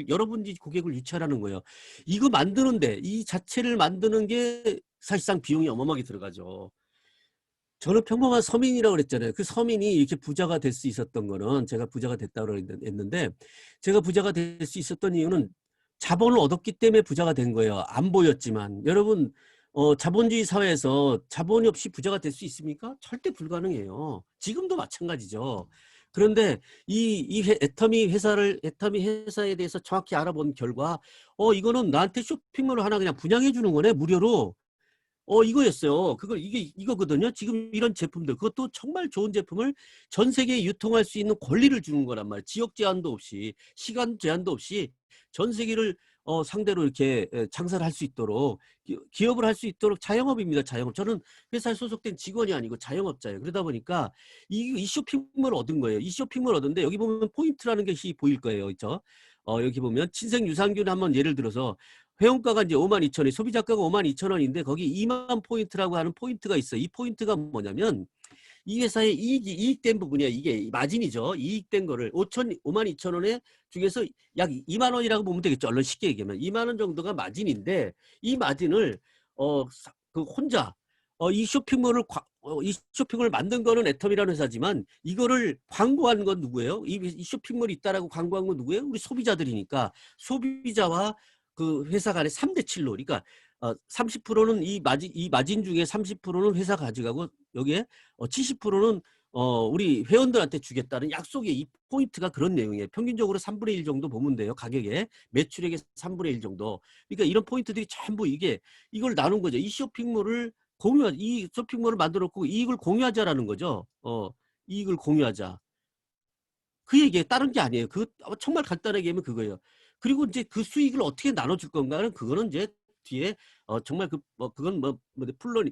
여러분이 고객을 유치하라는 거예요. 이 자체를 만드는 게 사실상 비용이 어마어마하게 들어가죠. 저는 평범한 서민이라고 그랬잖아요. 그 서민이 이렇게 부자가 될 수 있었던 거는 제가 부자가 됐다고 했는데 제가 부자가 될 수 있었던 이유는 자본을 얻었기 때문에 부자가 된 거예요. 안 보였지만. 여러분 자본주의 사회에서 자본이 없이 부자가 될 수 있습니까? 절대 불가능해요. 지금도 마찬가지죠. 그런데 애터미 회사에 대해서 정확히 알아본 결과 이거는 나한테 쇼핑몰을 하나 그냥 분양해 주는 거네 무료로. 이거였어요. 이거거든요. 지금 이런 제품들, 그것도 정말 좋은 제품을 전 세계에 유통할 수 있는 권리를 주는 거란 말이에요. 지역 제한도 없이, 시간 제한도 없이 전 세계를 상대로 이렇게 장사를 할 수 있도록, 기업을 할 수 있도록 자영업입니다. 자영업. 저는 회사에 소속된 직원이 아니고 자영업자예요. 그러다 보니까 이 쇼핑몰을 얻은 거예요. 이 쇼핑몰을 얻은데 여기 보면 포인트라는 것이 보일 거예요. 그렇죠? 여기 보면 친생유산균 한번 예를 들어서 회원가가 이제 52,000원, 소비자가가 52,000원인데 거기 2만 포인트라고 하는 포인트가 있어요. 이 포인트가 뭐냐면 이 회사의 이익된 부분이야. 이게 마진이죠. 이익된 거를 52,000원에 중에서 약 2만 원이라고 보면 되겠죠. 얼른 쉽게 얘기하면 2만 원 정도가 마진인데 이 마진을 혼자 이 쇼핑몰을 만든 거는 애텀이라는 회사지만 이거를 광고한 건 누구예요? 이 쇼핑몰이 있다라고 광고한 건 누구예요? 우리 소비자들이니까 소비자와 그 회사 간의 3대 7로 그러니까 30%는 이 마진 중에 30%는 회사 가져가고 여기에 70%는 우리 회원들한테 주겠다는 약속의 이 포인트가 그런 내용이에요. 평균적으로 3분의 1 정도 보면 돼요. 가격에 매출액의 3분의 1 정도. 그러니까 이런 포인트들이 전부 이걸 나눈 거죠. 이 쇼핑몰을 만들어 놓고 이익을 공유하자라는 거죠. 이익을 공유하자. 그 얘기에 다른 게 아니에요. 정말 간단하게 얘기하면 그거예요. 그리고 이제 그 수익을 어떻게 나눠줄 건가는 그거는 이제 뒤에 정말 그건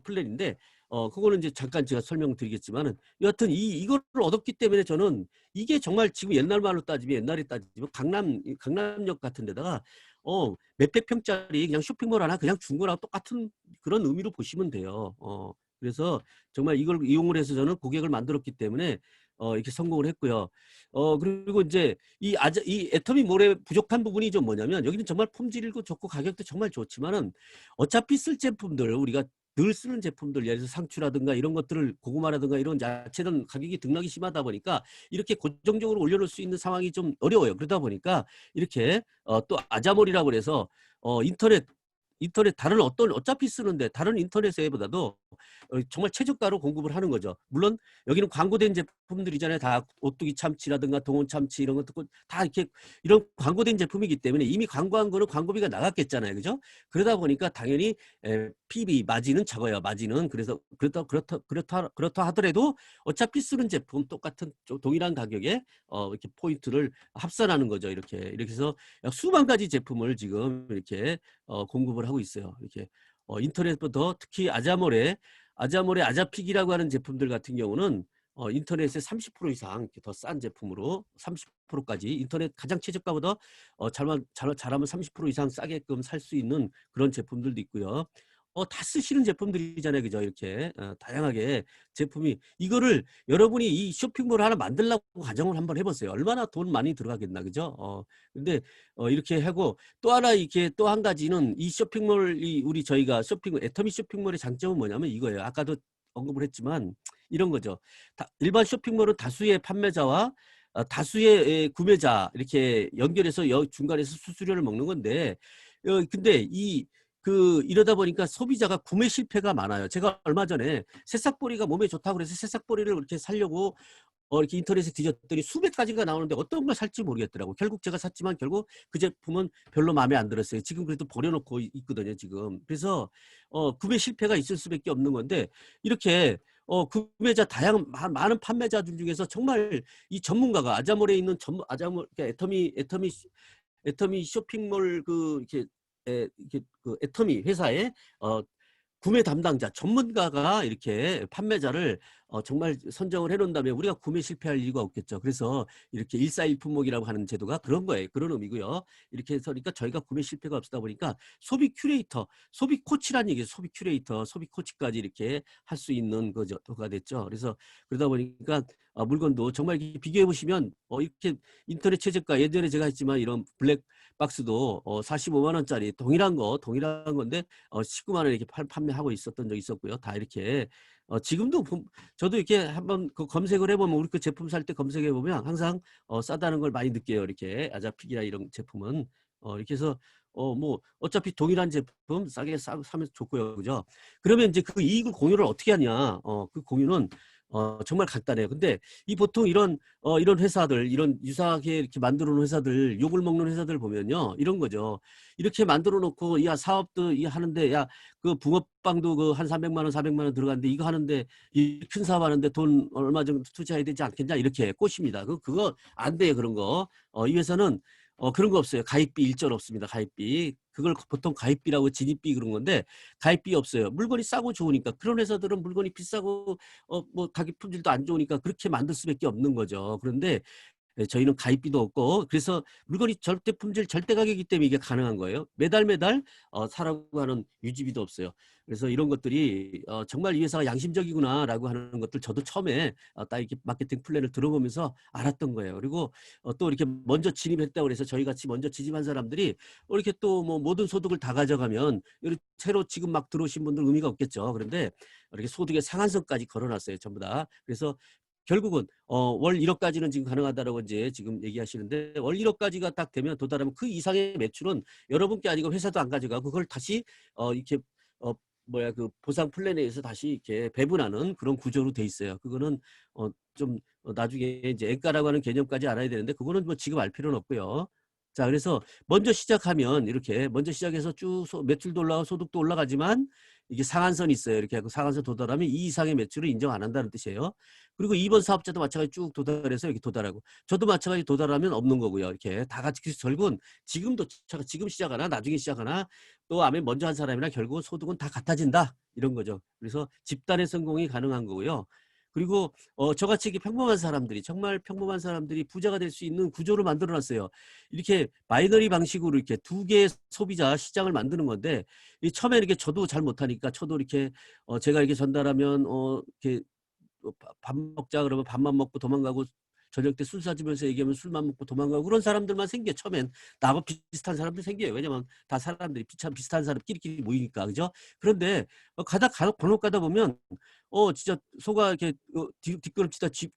플랜인데 그거는 이제 잠깐 제가 설명드리겠지만은 여하튼 이거를 얻었기 때문에 저는 이게 정말 지금 옛날에 따지면 강남역 같은 데다가 몇백 평짜리 그냥 쇼핑몰 하나 그냥 준 거랑 똑같은 그런 의미로 보시면 돼요. 그래서 정말 이걸 이용을 해서 저는 고객을 만들었기 때문에 이렇게 성공을 했고요. 그리고 이제 이 애터미 몰의 부족한 부분이 좀 뭐냐면 여기는 정말 품질도 좋고 가격도 정말 좋지만은 어차피 쓸 제품들 우리가 늘 쓰는 제품들 예를 들어서 상추라든가 이런 것들을 고구마라든가 이런 야채는 가격이 등락이 심하다 보니까 이렇게 고정적으로 올려놓을 수 있는 상황이 좀 어려워요. 그러다 보니까 이렇게 또 아자몰이라고 그래서 인터넷 어차피 쓰는데 다른 인터넷에보다도 정말 최저가로 공급을 하는 거죠. 물론 여기는 광고된 제품들이잖아요. 다 오뚜기 참치라든가 동원 참치 이런 것도 다 이렇게 이런 광고된 제품이기 때문에 이미 광고한 거는 광고비가 나갔겠잖아요. 그죠? 그러다 보니까 당연히 PB 마진은 적어요. 마진은 그래서 그렇다 하더라도 어차피 쓰는 제품 똑같은 동일한 가격에 이렇게 포인트를 합산하는 거죠. 이렇게 해서 수만 가지 제품을 지금 이렇게 공급을 하고 있어요. 이렇게 인터넷부터 특히 아자몰의 아자픽이라고 하는 제품들 같은 경우는 인터넷에 30% 이상 더 싼 제품으로 30%까지 인터넷 가장 최저가보다 잘하면 30% 이상 싸게끔 살 수 있는 그런 제품들도 있고요. 다 쓰시는 제품들이잖아요. 그죠? 이렇게 다양하게 제품이 이거를 여러분이 이 쇼핑몰 하나 만들려고 가정을 한번 해보세요. 얼마나 돈 많이 들어가겠나. 그죠? 근데 이렇게 하고 또 하나 이렇게 또 한 가지는 이 쇼핑몰이 저희가 애터미 쇼핑몰의 장점은 뭐냐면 이거예요. 아까도 언급을 했지만 이런 거죠. 일반 쇼핑몰은 다수의 판매자와 다수의 구매자 이렇게 연결해서 중간에서 수수료를 먹는 건데 근데 이러다 보니까 소비자가 구매 실패가 많아요. 제가 얼마 전에 새싹보리가 몸에 좋다고 그래서 새싹보리를 이렇게 사려고 이렇게 인터넷에 뒤졌더니 수백 가지가 나오는데 어떤 걸 살지 모르겠더라고. 결국 제가 샀지만 결국 그 제품은 별로 마음에 안 들었어요. 지금 그래도 버려놓고 있거든요, 지금. 그래서 구매 실패가 있을 수밖에 없는 건데 이렇게 많은 판매자들 중에서 정말 이 전문가가 아자몰에 있는 그러니까 애터미 쇼핑몰 이렇게 애터미 회사의 구매 담당자 전문가가 이렇게 판매자를 정말 선정을 해놓는다면 우리가 구매 실패할 이유가 없겠죠. 그래서 이렇게 141품목이라고 하는 제도가 그런 거예요. 그런 의미고요. 이렇게 해서 그러니까 저희가 구매 실패가 없다 보니까 소비 큐레이터, 소비 코치라는 얘기예요. 소비 큐레이터, 소비 코치까지 이렇게 할 수 있는 거가 됐죠. 그래서 그러다 보니까 물건도 정말 비교해 보시면 이렇게 인터넷 최저가 예전에 제가 했지만 이런 블랙 박스도 45만 원짜리 동일한 건데 19만 원 이렇게 판매하고 있었던 적이 있었고요. 다 이렇게 지금도 저도 이렇게 한번 그 검색을 해보면 우리 그 제품 살 때 검색해 보면 항상 싸다는 걸 많이 느껴요. 이렇게 아자픽이나 이런 제품은 이렇게 해서 뭐 어차피 동일한 제품 싸게 사면 좋고요, 그죠? 그러면 이제 그 이익을 공유를 어떻게 하냐? 그 공유는 정말 간단해요. 근데 이 보통 이런 회사들, 이런 유사하게 이렇게 만들어 놓은 회사들, 욕을 먹는 회사들 보면요, 이런 거죠. 이렇게 만들어 놓고 야 사업도 이 하는데 야 그 붕어빵도 그 한 300만 원, 400만 원 들어갔는데 이거 하는데 이 큰 사업 하는데 돈 얼마 정도 투자해야 되지 않겠냐 이렇게 꼬십니다. 그거 안 돼요 그런 거. 이 회사는 그런 거 없어요. 가입비 일절 없습니다. 가입비. 그걸 보통 가입비라고 진입비 그런 건데 가입비 없어요. 물건이 싸고 좋으니까. 그런 회사들은 물건이 비싸고 뭐 가격 품질도 안 좋으니까 그렇게 만들 수밖에 없는 거죠. 그런데 저희는 가입비도 없고 그래서 물건이 절대 품질 절대 가격이기 때문에 이게 가능한 거예요. 매달 사라고 하는 유지비도 없어요. 그래서 이런 것들이 정말 이 회사가 양심적이구나라고 하는 것들 저도 처음에 딱 이렇게 마케팅 플랜을 들어보면서 알았던 거예요. 그리고 또 이렇게 먼저 진입했다고 그래서 저희 같이 먼저 진입한 사람들이 이렇게 또 뭐 모든 소득을 다 가져가면 새로 지금 막 들어오신 분들 의미가 없겠죠. 그런데 이렇게 소득의 상한선까지 걸어놨어요. 전부 다. 그래서 결국은 월 1억까지는 지금 가능하다라고 이제 지금 얘기하시는데 월 1억까지가 딱 되면 도달하면 그 이상의 매출은 여러분께 아니고 회사도 안 가져가고 그걸 다시 이렇게 어 그 보상 플랜에 의해서 다시 이렇게 배분하는 그런 구조로 돼 있어요. 그거는 좀 나중에 이제 엔가라고 하는 개념까지 알아야 되는데 그거는 뭐 지금 알 필요는 없고요. 자, 그래서 먼저 시작하면 이렇게 먼저 시작해서 쭉 매출도 올라가고 소득도 올라가지만 이게 상한선이 있어요. 이렇게 하고 상한선 도달하면 이 이상의 매출을 인정 안 한다는 뜻이에요. 그리고 2번 사업자도 마찬가지 쭉 도달해서 이렇게 도달하고 저도 마찬가지 도달하면 없는 거고요. 이렇게 다 같이 그래서 결국은 지금 시작하나 나중에 시작하나 또 아멘 먼저 한 사람이나 결국은 소득은 다 같아진다 이런 거죠. 그래서 집단의 성공이 가능한 거고요. 그리고 저같이 이렇게 평범한 사람들이 정말 평범한 사람들이 부자가 될 수 있는 구조를 만들어 놨어요. 이렇게 바이너리 방식으로 이렇게 두 개의 소비자 시장을 만드는 건데 이 처음에 이렇게 저도 잘 못하니까 저도 이렇게 제가 이렇게 전달하면 이렇게 밥 먹자 그러면 밥만 먹고 도망가고 저녁 때 술 사주면서 얘기하면 술만 먹고 도망가고 그런 사람들만 생겨. 처음엔 나하고 비슷한 사람들 생겨요. 왜냐면 다 사람들이 비슷한 사람 끼리끼리 모이니까 그죠? 그런데 간혹 가다 보면 진짜 소가 이렇게 뒷걸음치다 쥐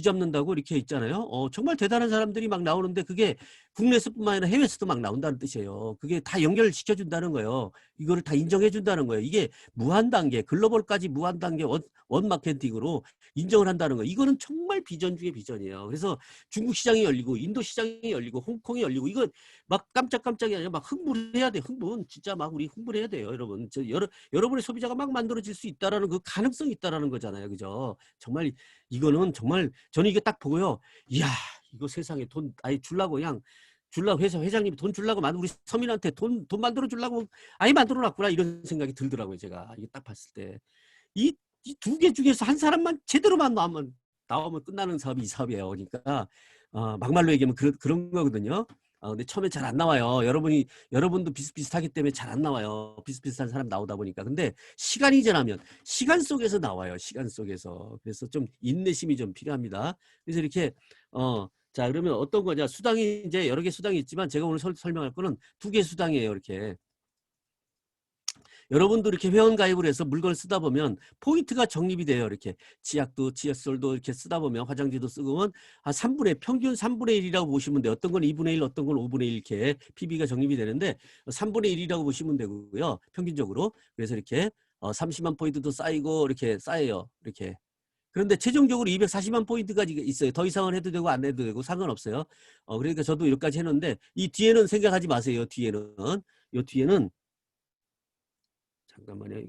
잡는다고 이렇게 있잖아요. 정말 대단한 사람들이 막 나오는데 그게 국내에서뿐만 아니라 해외에서도 막 나온다는 뜻이에요. 그게 다 연결시켜 준다는 거예요. 이거를 다 인정해 준다는 거예요. 이게 무한 단계, 글로벌까지 무한 단계 원 마케팅으로 인정을 한다는 거. 이거는 정말 비전 중의 비전이에요. 그래서 중국 시장이 열리고 인도 시장이 열리고 홍콩이 열리고 이거 막 깜짝깜짝이 아니라 막 흥분해야 돼. 흥분. 진짜 막 우리 흥분해야 돼요, 여러분. 여러분의 소비자가 막 만들어질 수 있다라는 그 가능성이 있다라는 거잖아요. 그죠? 정말 이거는 정말 저는 이게 딱 보고요. 이야, 이거 세상에 돈 아예 주려고 그냥 회장님이 돈 주려고 우리 서민한테 돈 만들어 주려고 아예 만들어 놨구나 이런 생각이 들더라고요. 제가 이게 딱 봤을 때. 이 두 개 중에서 한 사람만 제대로만 나오면 끝나는 사업이 이 사업이에요. 그러니까 막말로 얘기하면 그런 거거든요. 근데 처음에 잘 안 나와요. 여러분도 비슷비슷하기 때문에 잘 안 나와요. 비슷비슷한 사람 나오다 보니까. 근데 시간이 지나면 시간 속에서 나와요. 시간 속에서. 그래서 좀 인내심이 좀 필요합니다. 그래서 이렇게 자, 그러면 어떤 거냐? 수당이 이제 여러 개 수당이 있지만 제가 오늘 설명할 거는 두 개 수당이에요. 이렇게. 여러분도 이렇게 회원 가입을 해서 물건을 쓰다 보면 포인트가 적립이 돼요. 이렇게 치약도 치약솔도 이렇게 쓰다 보면 화장지도 쓰고 보면 한 평균 3분의 1이라고 보시면 돼요. 어떤 건 2분의 1, 어떤 건 5분의 1 이렇게 PB가 적립이 되는데 3분의 1이라고 보시면 되고요. 평균적으로. 그래서 이렇게 30만 포인트도 쌓이고 이렇게 쌓여요. 이렇게. 그런데 최종적으로 240만 포인트까지 있어요. 더 이상은 해도 되고 안 해도 되고 상관없어요. 그러니까 저도 여기까지 했는데 이 뒤에는 생각하지 마세요. 뒤에는 잠깐만요.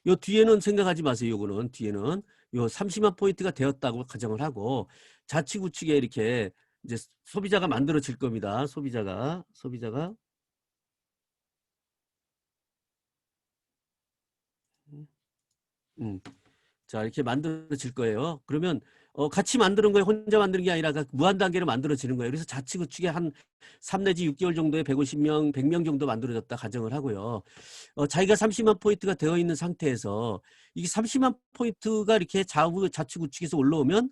요 뒤에는 생각하지 마세요. 요거는 뒤에는 요 30만 포인트가 되었다고 가정을 하고 자치구치게 이렇게 이제 소비자가 만들어질 겁니다. 소비자가 음. 자, 이렇게 만들어질 거예요. 그러면 같이 만드는 거예요. 혼자 만드는 게 아니라 무한 단계로 만들어지는 거예요. 그래서 자치구축에 한 3 내지 6개월 정도에 150명, 100명 정도 만들어졌다 가정을 하고요. 자기가 30만 포인트가 되어 있는 상태에서 이게 30만 포인트가 이렇게 자치구축에서 올라오면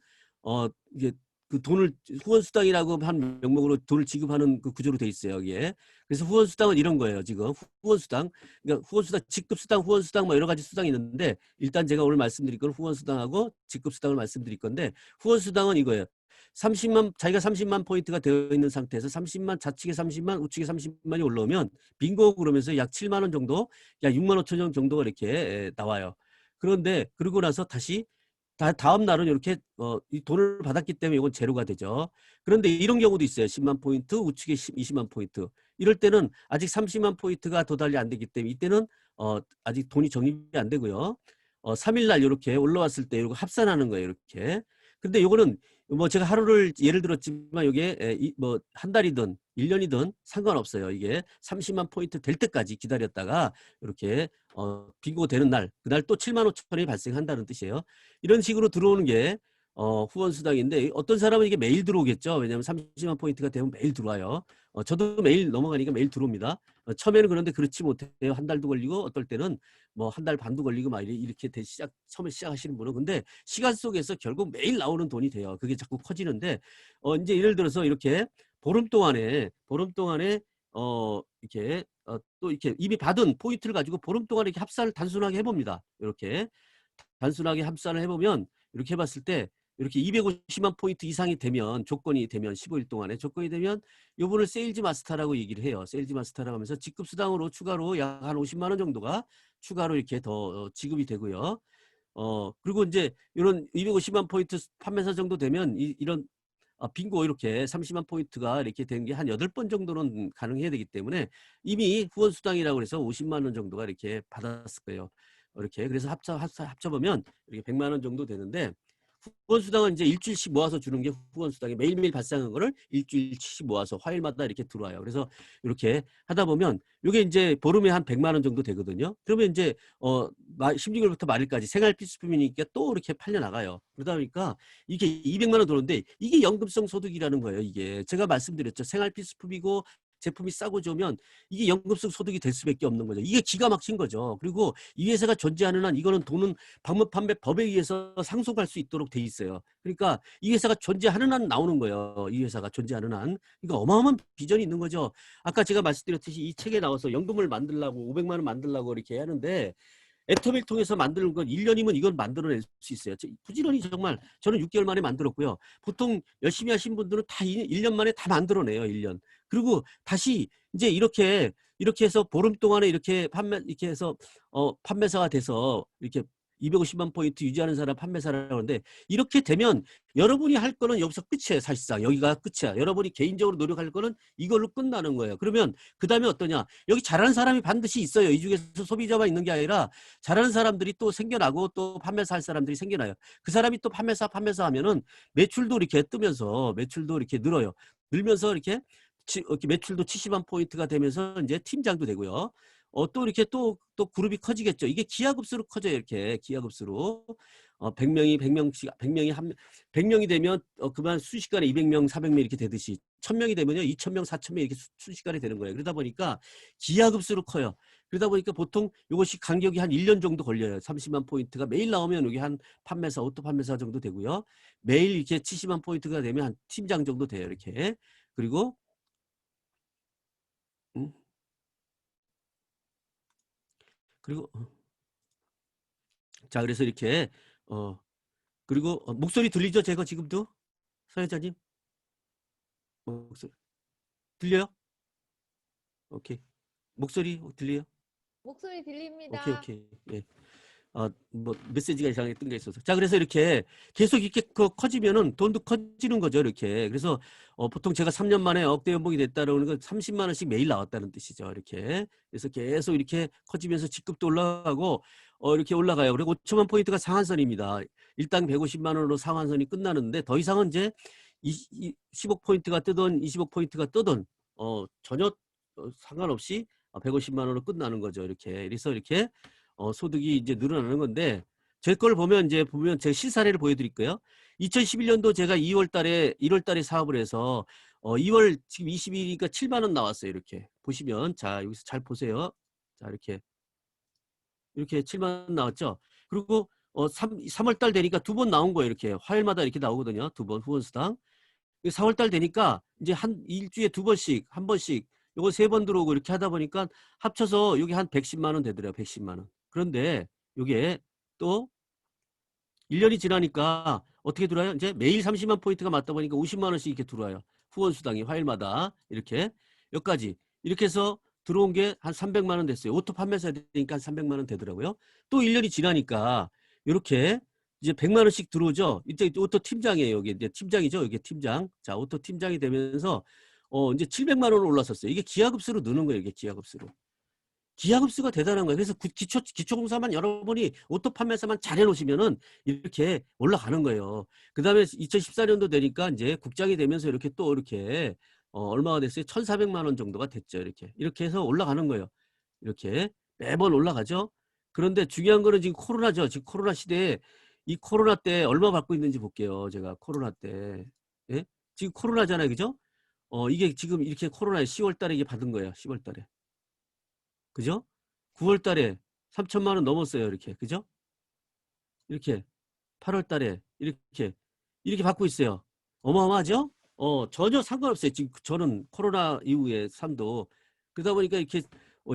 이게 그 돈을 후원수당이라고 한 명목으로 돈을 지급하는 그 구조로 돼 있어요. 여기에. 그래서 후원수당은 이런 거예요. 지금 후원수당, 그러니까 후원수당, 직급수당, 후원수당 뭐 여러 가지 수당이 있는데 일단 제가 오늘 말씀드릴 건 후원수당하고 직급수당을 말씀드릴 건데 후원수당은 이거예요. 30만 자기가 30만 포인트가 되어 있는 상태에서 30만 좌측에 30만 우측에 30만이 올라오면 빙고 그러면서 약 7만 원 정도, 약 6만 5천 원 정도가 이렇게 나와요. 그런데 그러고 나서 다시 다음 날은 이렇게 이 돈을 받았기 때문에 이건 제로가 되죠. 그런데 이런 경우도 있어요. 10만 포인트, 우측에 20만 포인트. 이럴 때는 아직 30만 포인트가 도달이 안 되기 때문에 이때는 아직 돈이 적립이 안 되고요. 3일 날 이렇게 올라왔을 때 이거 합산하는 거예요. 이렇게. 근데 요거는 뭐 제가 하루를 예를 들었지만 이게 뭐 한 달이든 1년이든 상관없어요. 이게 30만 포인트 될 때까지 기다렸다가 이렇게 빙고 되는 날, 그날 또 7만 5천 원이 발생한다는 뜻이에요. 이런 식으로 들어오는 게 후원수당인데 어떤 사람은 이게 매일 들어오겠죠. 왜냐하면 30만 포인트가 되면 매일 들어와요. 저도 매일 넘어가니까 매일 들어옵니다. 처음에는 그런데 그렇지 못해요. 한 달도 걸리고 어떨 때는 뭐 한 달 반도 걸리고 막 이렇게 처음에 시작하시는 분은 근데 시간 속에서 결국 매일 나오는 돈이 돼요. 그게 자꾸 커지는데 이제 예를 들어서 이렇게 보름 동안에 이렇게 또 이렇게 이미 받은 포인트를 가지고 보름 동안에 이렇게 합산을 단순하게 해봅니다. 이렇게 단순하게 합산을 해보면 이렇게 해봤을 때 이렇게 250만 포인트 이상이 되면 조건이 되면 15일 동안에 조건이 되면 요분을 세일즈 마스터라고 얘기를 해요. 세일즈 마스터라고 하면서 직급수당으로 추가로 약 한 50만 원 정도가 추가로 이렇게 더 지급이 되고요. 그리고 이제 이런 250만 포인트 판매사 정도 되면 이런 빙고 이렇게 30만 포인트가 이렇게 된 게 한 8번 정도는 가능해야 되기 때문에 이미 후원수당이라고 해서 50만 원 정도가 이렇게 받았을 거예요. 이렇게 그래서 합쳐보면 이렇게 100만 원 정도 되는데 후원수당은 이제 일주일씩 모아서 주는 게 후원수당이 매일매일 발생한 거를 일주일씩 모아서 화요일마다 이렇게 들어와요. 그래서 이렇게 하다 보면 이게 이제 보름에 한 100만 원 정도 되거든요. 그러면 이제 16일부터 말일까지 생활 필수품이니까 또 이렇게 팔려 나가요. 그러다 보니까 이게 200만 원 들어오는데 이게 연금성 소득이라는 거예요. 이게 제가 말씀드렸죠. 생활 필수품이고 제품이 싸고 좋으면 이게 연금성 소득이 될 수밖에 없는 거죠. 이게 기가 막힌 거죠. 그리고 이 회사가 존재하는 한 이거는 돈은 방문 판매 법에 의해서 상속할 수 있도록 돼 있어요. 그러니까 이 회사가 존재하는 한 나오는 거예요. 이 회사가 존재하는 한. 그러니까 어마어마한 비전이 있는 거죠. 아까 제가 말씀드렸듯이 이 책에 나와서 연금을 만들려고 500만 원 만들려고 이렇게 하는데 애터미를 통해서 만드는 건 1년이면 이걸 만들어낼 수 있어요. 부지런히 정말 저는 6개월 만에 만들었고요. 보통 열심히 하신 분들은 다 1년 만에 다 만들어내요. 1년. 그리고 다시 이제 이렇게 해서 보름 동안에 이렇게 이렇게 해서 판매사가 돼서 이렇게 250만 포인트 유지하는 사람 판매사라고 하는데 이렇게 되면 여러분이 할 거는 여기서 끝이에요. 사실상 여기가 끝이야. 여러분이 개인적으로 노력할 거는 이걸로 끝나는 거예요. 그러면 그 다음에 어떠냐. 여기 잘하는 사람이 반드시 있어요. 이 중에서 소비자만 있는 게 아니라 잘하는 사람들이 또 생겨나고 또 판매사 할 사람들이 생겨나요. 그 사람이 또 판매사 하면은 매출도 이렇게 뜨면서 매출도 이렇게 늘어요. 늘면서 이렇게 매출도 70만 포인트가 되면서 이제 팀장도 되고요. 또 이렇게 또 그룹이 커지겠죠. 이게 기하급수로 커져요. 이렇게 기하급수로. 100명이 되면 그만 순식간에 200명, 400명 이렇게 되듯이 1000명이 되면요. 2000명, 4000명 이렇게 순식간에 되는 거예요. 그러다 보니까 기하급수로 커요. 그러다 보니까 보통 이것이 간격이 한 1년 정도 걸려요. 30만 포인트가 매일 나오면 여기 한 판매사, 오토 판매사 정도 되고요. 매일 이렇게 70만 포인트가 되면 한 팀장 정도 돼요. 이렇게. 그리고 음, 그리고 자 그래서 이렇게 그리고 목소리 들리죠? 제가 지금도 사회자님 목소리 들려요? 오케이. 목소리 들려요? 목소리 오케이 들립니다. 오케이. 예. 뭐 메시지가 이상하게 뜬 게 있어서. 자 그래서 이렇게 계속 이렇게 커지면은 돈도 커지는 거죠. 이렇게. 그래서 보통 제가 3년 만에 억대 연봉이 됐다는 건 30만 원씩 매일 나왔다는 뜻이죠. 이렇게. 그래서 계속 이렇게 커지면서 직급도 올라가고 이렇게 올라가요. 그리고 5천만 포인트가 상한선입니다. 일당 150만 원으로 상한선이 끝나는데 더 이상은 이제 15 포인트가 뜨든 25 포인트가 뜨든 전혀 상관없이 150만 원으로 끝나는 거죠. 이렇게. 그래서 이렇게 소득이 이제 늘어나는 건데 제 걸 보면 제 실사례를 보여드릴게요. 2011년도 제가 1월 달에 사업을 해서 2월 지금 22일이니까 7만 원 나왔어요. 이렇게 보시면 자 여기서 잘 보세요. 자 이렇게 7만 원 나왔죠. 그리고 3월 달 되니까 2번 나온 거예요. 이렇게 화요일마다 이렇게 나오거든요. 2번 후원수당. 4월 달 되니까 이제 한 일주일에 2번씩, 한 번씩 요거 3번 들어오고 이렇게 하다 보니까 합쳐서 요게 한 110만 원 되더라고요. 110만 원. 그런데 요게 또 1년이 지나니까 어떻게 들어와요? 이제 매일 30만 포인트가 맞다 보니까 50만 원씩 이렇게 들어와요. 후원 수당이 화요일마다 이렇게 여기까지 이렇게 해서 들어온 게 한 300만 원 됐어요. 오토 판매사 되니까 한 300만 원 되더라고요. 또 1년이 지나니까 이렇게 이제 100만 원씩 들어오죠. 이제 오토 팀장이에요. 이게 이제 팀장이죠. 이게 팀장. 자, 오토 팀장이 되면서 이제 700만 원 올랐었어요. 이게 기하급수로 느는 거예요. 이게 기하급수로. 기하급수가 대단한 거예요. 그래서 기초공사만 여러분이 오토 판매사만 잘 해놓으시면은 이렇게 올라가는 거예요. 그 다음에 2014년도 되니까 이제 국장이 되면서 이렇게 또 이렇게 얼마가 됐어요? 1,400만 원 정도가 됐죠. 이렇게 해서 올라가는 거예요. 이렇게 매번 올라가죠. 그런데 중요한 거는 지금 코로나죠. 지금 코로나 시대에 이 코로나 때 얼마 받고 있는지 볼게요. 제가 코로나 때. 예? 지금 코로나잖아요. 그죠? 이게 지금 이렇게 코로나 10월 달에 이게 받은 거예요. 10월 달에. 그죠? 9월 달에 3천만 원 넘었어요. 이렇게. 그죠? 이렇게 8월 달에 이렇게 받고 있어요. 어마어마하죠? 전혀 상관없어요. 지금 저는 코로나 이후에 삶도 그러다 보니까 이렇게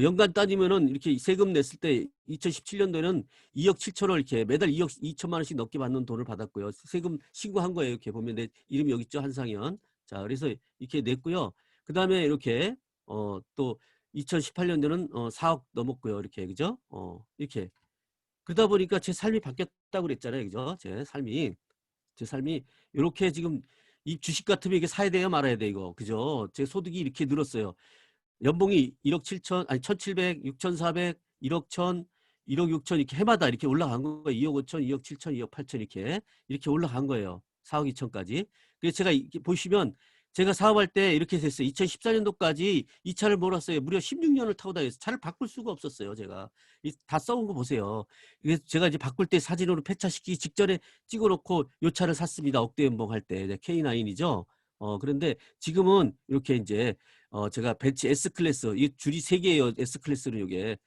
연간 따지면은 이렇게 세금 냈을 때 2017년도에는 2억 7천원 이렇게 매달 2억 2천만 원씩 넘게 받는 돈을 받았고요. 세금 신고한 거예요. 이렇게 보면 내 이름이 여기 있죠. 한상현. 자, 그래서 이렇게 냈고요. 그 다음에 이렇게 또 2018년도는 4억 넘었고요. 이렇게 그죠? 이렇게 그러다 보니까 제 삶이 바뀌었다고 그랬잖아요. 그죠? 제 삶이 이렇게 지금 이 주식 같으면 이게 사야 돼요, 말아야 돼 이거. 그죠? 제 소득이 이렇게 늘었어요. 연봉이 1억 7천, 아니 1,700, 6,400, 1억 1,000, 1억 6천 이렇게 해마다 이렇게 올라간 거예요. 2억 5천, 2억 7천, 2억 8천 이렇게 올라간 거예요. 4억 2천까지. 그래서 제가 이렇게 보시면 제가 사업할 때 이렇게 됐어요. 2014년도까지 이 차를 몰았어요. 무려 16년을 타고 다녔어요. 차를 바꿀 수가 없었어요. 제가 다 써온 거 보세요. 그래서 제가 이제 바꿀 때 사진으로 폐차시키기 직전에 찍어놓고 요 차를 샀습니다. 억대 연봉 할 때 K9이죠. 그런데 지금은 이렇게 이제 제가 벤츠 S클래스 이 줄이 3개예요. S클래스는 이게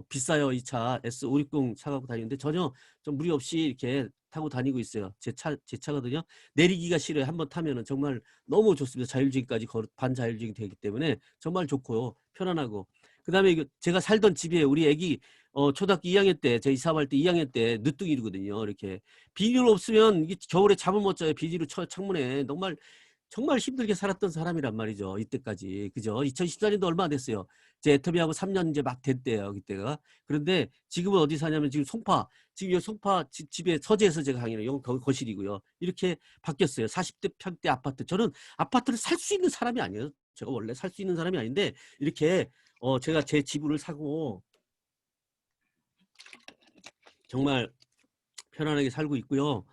비싸요. 이 차 S560 사갖고 다니는데 전혀 좀 무리 없이 이렇게 타고 다니고 있어요. 제 차거든요. 내리기가 싫어요. 한번 타면은 정말 너무 좋습니다. 자율주행까지 반자율주행이 되기 때문에 정말 좋고요. 편안하고. 그다음에 이거 제가 살던 집에 우리 애기 초등학교 2학년 때 제가 이사할 때 2학년 때 늦둥이거든요. 이렇게 비닐 없으면 이게 겨울에 잠을 못 자요. 비닐로 창문에 정말 힘들게 살았던 사람이란 말이죠. 이때까지. 그죠? 2014년도 얼마 안 됐어요. 제 애터미하고 3년 이제 막 됐대요. 그때가. 그런데 지금은 어디 사냐면 지금 지금 이 송파 집에 서재에서 제가 강의를 여기 거실이고요. 이렇게 바뀌었어요. 40대 평대 아파트. 저는 아파트를 살 수 있는 사람이 아니에요. 제가 원래 살 수 있는 사람이 아닌데 이렇게 제가 제 지분을 사고 정말 편안하게 살고 있고요.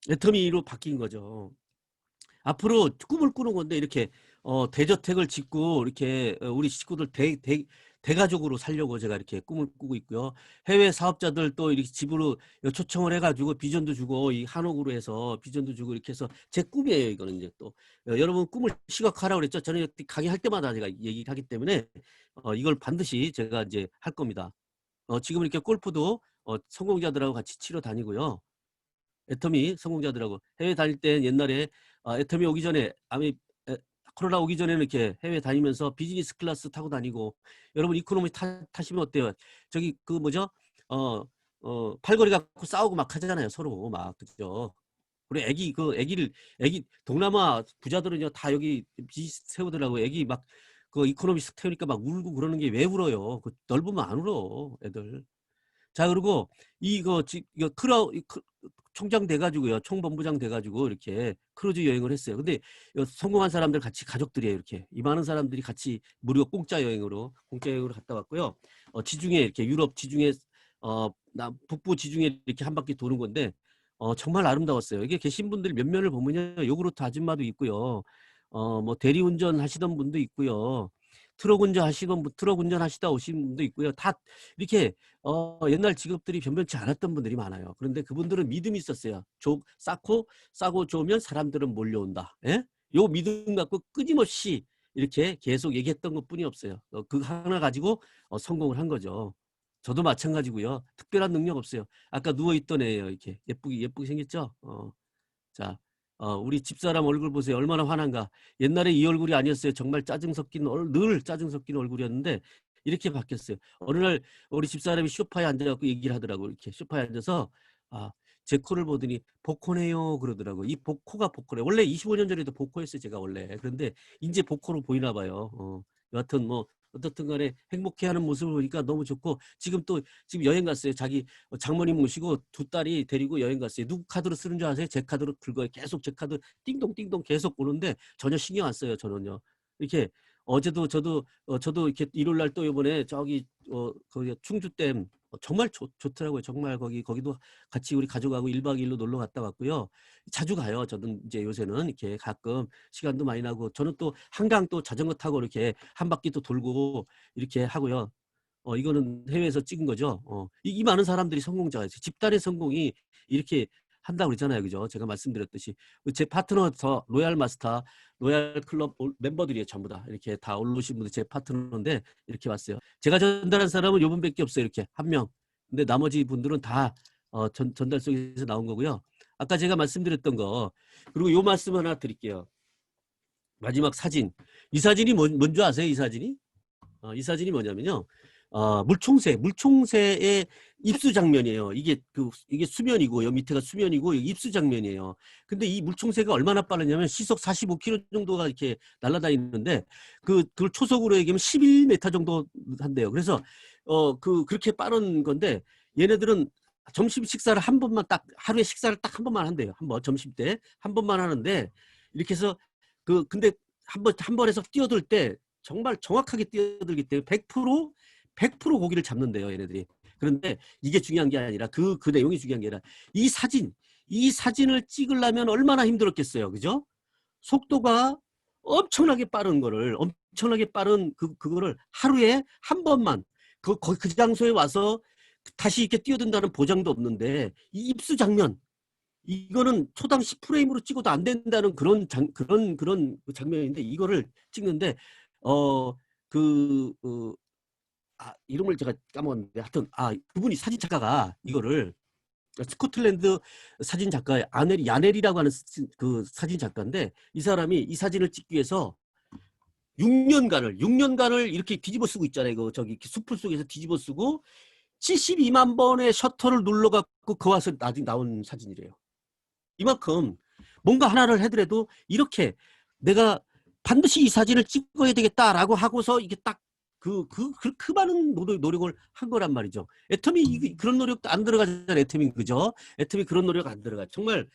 애터미로 바뀐 거죠. 앞으로 꿈을 꾸는 건데 이렇게 대저택을 짓고 이렇게 우리 식구들 대가족으로 살려고 제가 이렇게 꿈을 꾸고 있고요. 해외 사업자들 또 이렇게 집으로 초청을 해가지고 비전도 주고 이 한옥으로 해서 비전도 주고 이렇게 해서 제 꿈이에요. 이거는 이제 또 여러분 꿈을 시각화하라고 그랬죠. 저는 강의할 때마다 제가 얘기하기 때문에 이걸 반드시 제가 이제 할 겁니다. 지금 이렇게 골프도 성공자들하고 같이 치러 다니고요. 애터미 성공자들하고 해외 다닐 때 옛날에 애터미 오기 전에 코로나 오기 전에는 이렇게 해외 다니면서 비즈니스 클래스 타고 다니고 여러분 이코노미 타시면 어때요? 저기 그 뭐죠? 팔걸이 갖고 싸우고 막 하잖아요. 서로 막 그죠? 우리 애기 동남아 부자들은요 다 여기 비즈니스 세우더라고. 애기 막 그 이코노미 태우니까 막 울고 그러는 게 왜 울어요? 그 넓으면 안 울어 애들. 자, 그리고 이거 총장 돼가지고요. 총본부장 돼가지고 이렇게 크루즈 여행을 했어요. 근데 성공한 사람들 같이 가족들이에요. 이렇게 이 많은 사람들이 같이 무료 공짜 여행으로 갔다 왔고요. 지중해 이렇게 유럽 지중해 북부 지중해 이렇게 한 바퀴 도는 건데 정말 아름다웠어요. 이게 계신 분들 몇 면을 보면요. 요구르트 아줌마도 있고요. 뭐 대리운전 하시던 분도 있고요. 트럭 운전하시다 오신 분도 있고요. 다 이렇게 옛날 직업들이 변변치 않았던 분들이 많아요. 그런데 그분들은 믿음이 있었어요. 싸고 좋으면 사람들은 몰려온다. 예? 요 믿음 갖고 끊임없이 이렇게 계속 얘기했던 것뿐이 없어요. 그 하나 가지고 성공을 한 거죠. 저도 마찬가지고요. 특별한 능력 없어요. 아까 누워있던 애예요. 이렇게 예쁘게 생겼죠? 자, 우리 집사람 얼굴 보세요. 얼마나 화난가. 옛날에 이 얼굴이 아니었어요. 정말 짜증 섞인 늘 짜증 섞인 얼굴이었는데 이렇게 바뀌었어요. 어느 날 우리 집사람이 소파에 앉아갖고 얘기를 하더라고. 이렇게 소파에 앉아서 제 코를 보더니 복코네요 그러더라고. 이 코가 복코래. 원래 25년 전에도 복코였어요. 제가 원래. 그런데 이제 복코로 보이나 봐요. 여하튼 뭐 어떻든 간에 행복해하는 모습을 보니까 너무 좋고 지금 여행 갔어요. 자기 장모님 모시고 두 딸이 데리고 여행 갔어요. 누구 카드로 쓰는 줄 아세요? 제 카드로 긁어요. 계속 제 카드 띵동띵동 계속 오는데 전혀 신경 안 써요. 저는요. 이렇게 어제도 저도 이렇게 일요일 날 또 이번에 저기 거기 충주댐 정말 좋더라고요. 정말 거기도 같이 우리 가족하고 1박 2일로 놀러 갔다 왔고요. 자주 가요. 저는 이제 요새는 이렇게 가끔 시간도 많이 나고 저는 또 한강 또 자전거 타고 이렇게 한 바퀴 또 돌고 이렇게 하고요. 이거는 해외에서 찍은 거죠. 이 많은 사람들이 성공자예요. 집단의 성공이 이렇게 한다고 그랬잖아요. 그죠? 제가 말씀드렸듯이 제 파트너 로얄 마스터 로얄 클럽 멤버들이에요. 전부 다 이렇게 다 올르신 분들 제 파트너인데 이렇게 왔어요. 제가 전달한 사람은 요분밖에 없어요. 이렇게 한 명. 근데 나머지 분들은 다 전달 속에서 나온 거고요. 아까 제가 말씀드렸던 거 그리고 요 말씀 하나 드릴게요. 마지막 사진. 이 사진이 뭔지 아세요? 이 사진이? 이 사진이 뭐냐면요. 물총새의 입수 장면이에요. 이게 수면이고, 여 밑에가 수면이고, 입수 장면이에요. 근데 이 물총새가 얼마나 빠르냐면 시속 45km 정도가 이렇게 날아다니는데, 그걸 초속으로 얘기하면 11m 정도 한대요. 그래서, 그렇게 빠른 건데, 얘네들은 점심 식사를 한 번만 하루에 식사를 딱 한 번만 한대요. 점심 때 한 번만 하는데, 이렇게 해서, 근데 한 번에서 뛰어들 때, 정말 정확하게 뛰어들기 때문에 100% 고기를 잡는데요, 얘네들이. 그런데 이게 중요한 게 아니라 그 내용이 중요한 게 아니라 이 사진을 찍으려면 얼마나 힘들었겠어요. 그죠? 속도가 엄청나게 빠른 그거를 하루에 한 번만 그 장소에 와서 다시 이렇게 뛰어든다는 보장도 없는데 이 입수 장면 이거는 초당 10프레임으로 찍어도 안 된다는 그런 장면인데 이거를 찍는데 이름을 제가 까먹었는데 하여튼 그분이 사진 작가가 이거를 스코틀랜드 사진 작가 야넬이라고 하는 그 사진 작가인데 이 사람이 이 사진을 찍기 위해서 6년간을 이렇게 뒤집어 쓰고 있잖아요. 이거 저기 숲을 속에서 뒤집어 쓰고 72만 번의 셔터를 눌러갖고 그 와서 나온 사진이래요. 이만큼 뭔가 하나를 해더라도 이렇게 내가 반드시 이 사진을 찍어야 되겠다라고 하고서 이게 딱 그 많은 노력을 한 거란 말이죠. 애터미 그런 노력도 안 들어가잖아요. 애터미 그죠? 애터미 그런 노력 안 들어가. 정말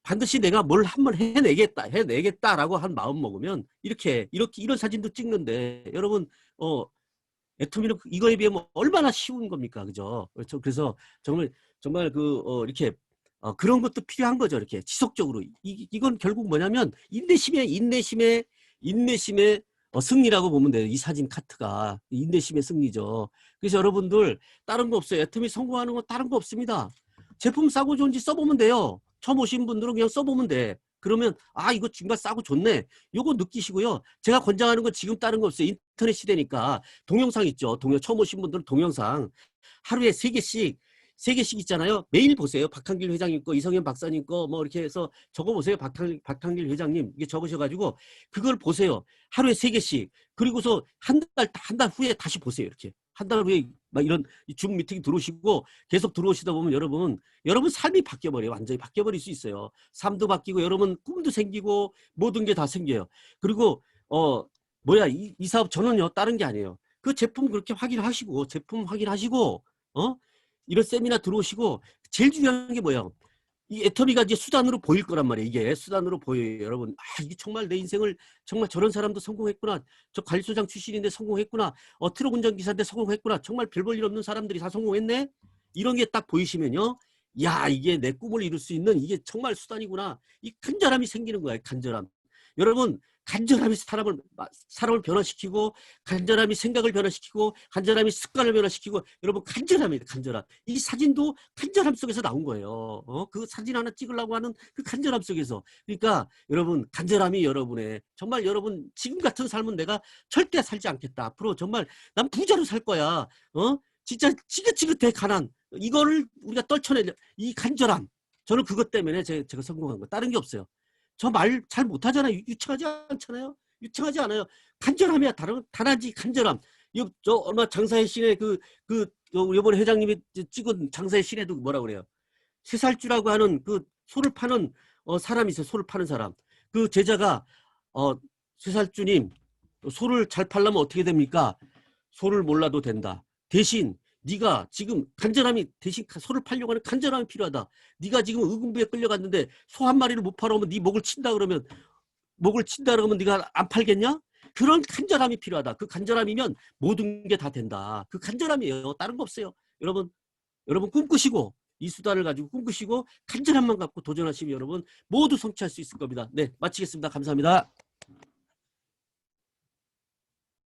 반드시 내가 뭘 한번 해내겠다라고 한 마음 먹으면 이런 사진도 찍는데 여러분 애터미는 이거에 비하면 얼마나 쉬운 겁니까, 그죠? 그래서 정말 이렇게 그런 것도 필요한 거죠. 이렇게 지속적으로 이건 결국 뭐냐면 인내심의 승리라고 보면 돼요. 이 사진 카트가 인내심의 승리죠. 그래서 여러분들 다른 거 없어요. 애터미 성공하는 건 다른 거 없습니다. 제품 싸고 좋은지 써보면 돼요. 처음 오신 분들은 그냥 써보면 돼. 그러면 이거 정말 싸고 좋네. 요거 느끼시고요. 제가 권장하는 건 지금 다른 거 없어요. 인터넷 시대니까 동영상 있죠. 처음 오신 분들은 동영상 하루에 3개씩 있잖아요. 매일 보세요. 박한길 회장님 거, 이성현 박사님 거, 뭐 이렇게 해서 적어보세요. 박한길 회장님 이게 적으셔가지고 그걸 보세요. 하루에 3개씩. 그리고서 한 달 후에 다시 보세요. 이렇게 한 달 후에 막 이런 줌 미팅 들어오시고 계속 들어오시다 보면 여러분 삶이 바뀌어버려요. 완전히 바뀌어버릴 수 있어요. 삶도 바뀌고 여러분 꿈도 생기고 모든 게 다 생겨요. 그리고 이 사업 저는요 다른 게 아니에요. 그 제품 그렇게 확인하시고 이런 세미나 들어오시고 제일 중요한 게 뭐예요? 이 애터미가 이제 수단으로 보일 거란 말이에요. 이게 수단으로 보여요. 여러분 이게 정말 내 인생을 정말 저런 사람도 성공했구나. 저 관리소장 출신인데 성공했구나. 트럭 운전기사인데 성공했구나. 정말 별 볼 일 없는 사람들이 다 성공했네. 이런 게 딱 보이시면요. 야 이게 내 꿈을 이룰 수 있는 이게 정말 수단이구나. 이 간절함이 생기는 거예요. 간절함. 여러분 간절함이 사람을 변화시키고 간절함이 생각을 변화시키고 간절함이 습관을 변화시키고 여러분 간절함이에요. 간절함. 이 사진도 간절함 속에서 나온 거예요. 그 사진 하나 찍으려고 하는 그 간절함 속에서. 그러니까 여러분 간절함이 여러분의 정말 여러분 지금 같은 삶은 내가 절대 살지 않겠다. 앞으로 정말 난 부자로 살 거야. 진짜 지긋지긋해 가난. 이거를 우리가 떨쳐내려 이 간절함. 저는 그것 때문에 제가 성공한 거. 다른 게 없어요. 저 말 잘 못하잖아요. 유창하지 않잖아요. 유창하지 않아요. 간절함이야. 단하지 간절함. 저 얼마 장사의 신의 이번에 회장님이 찍은 장사의 신에도 뭐라 그래요? 세살주라고 하는 그 소를 파는 사람이 있어요. 소를 파는 사람. 그 제자가 세살주님 소를 잘 팔려면 어떻게 됩니까? 소를 몰라도 된다. 대신 네가 지금 간절함이 대신 소를 팔려고 하는 간절함이 필요하다. 네가 지금 의금부에 끌려갔는데 소 한 마리를 못 팔아오면 네 목을 친다 그러면 네가 안 팔겠냐? 그런 간절함이 필요하다. 그 간절함이면 모든 게 다 된다. 그 간절함이에요. 다른 거 없어요. 여러분 꿈꾸시고 이 수단을 가지고 꿈꾸시고 간절함만 갖고 도전하시면 여러분 모두 성취할 수 있을 겁니다. 네, 마치겠습니다. 감사합니다.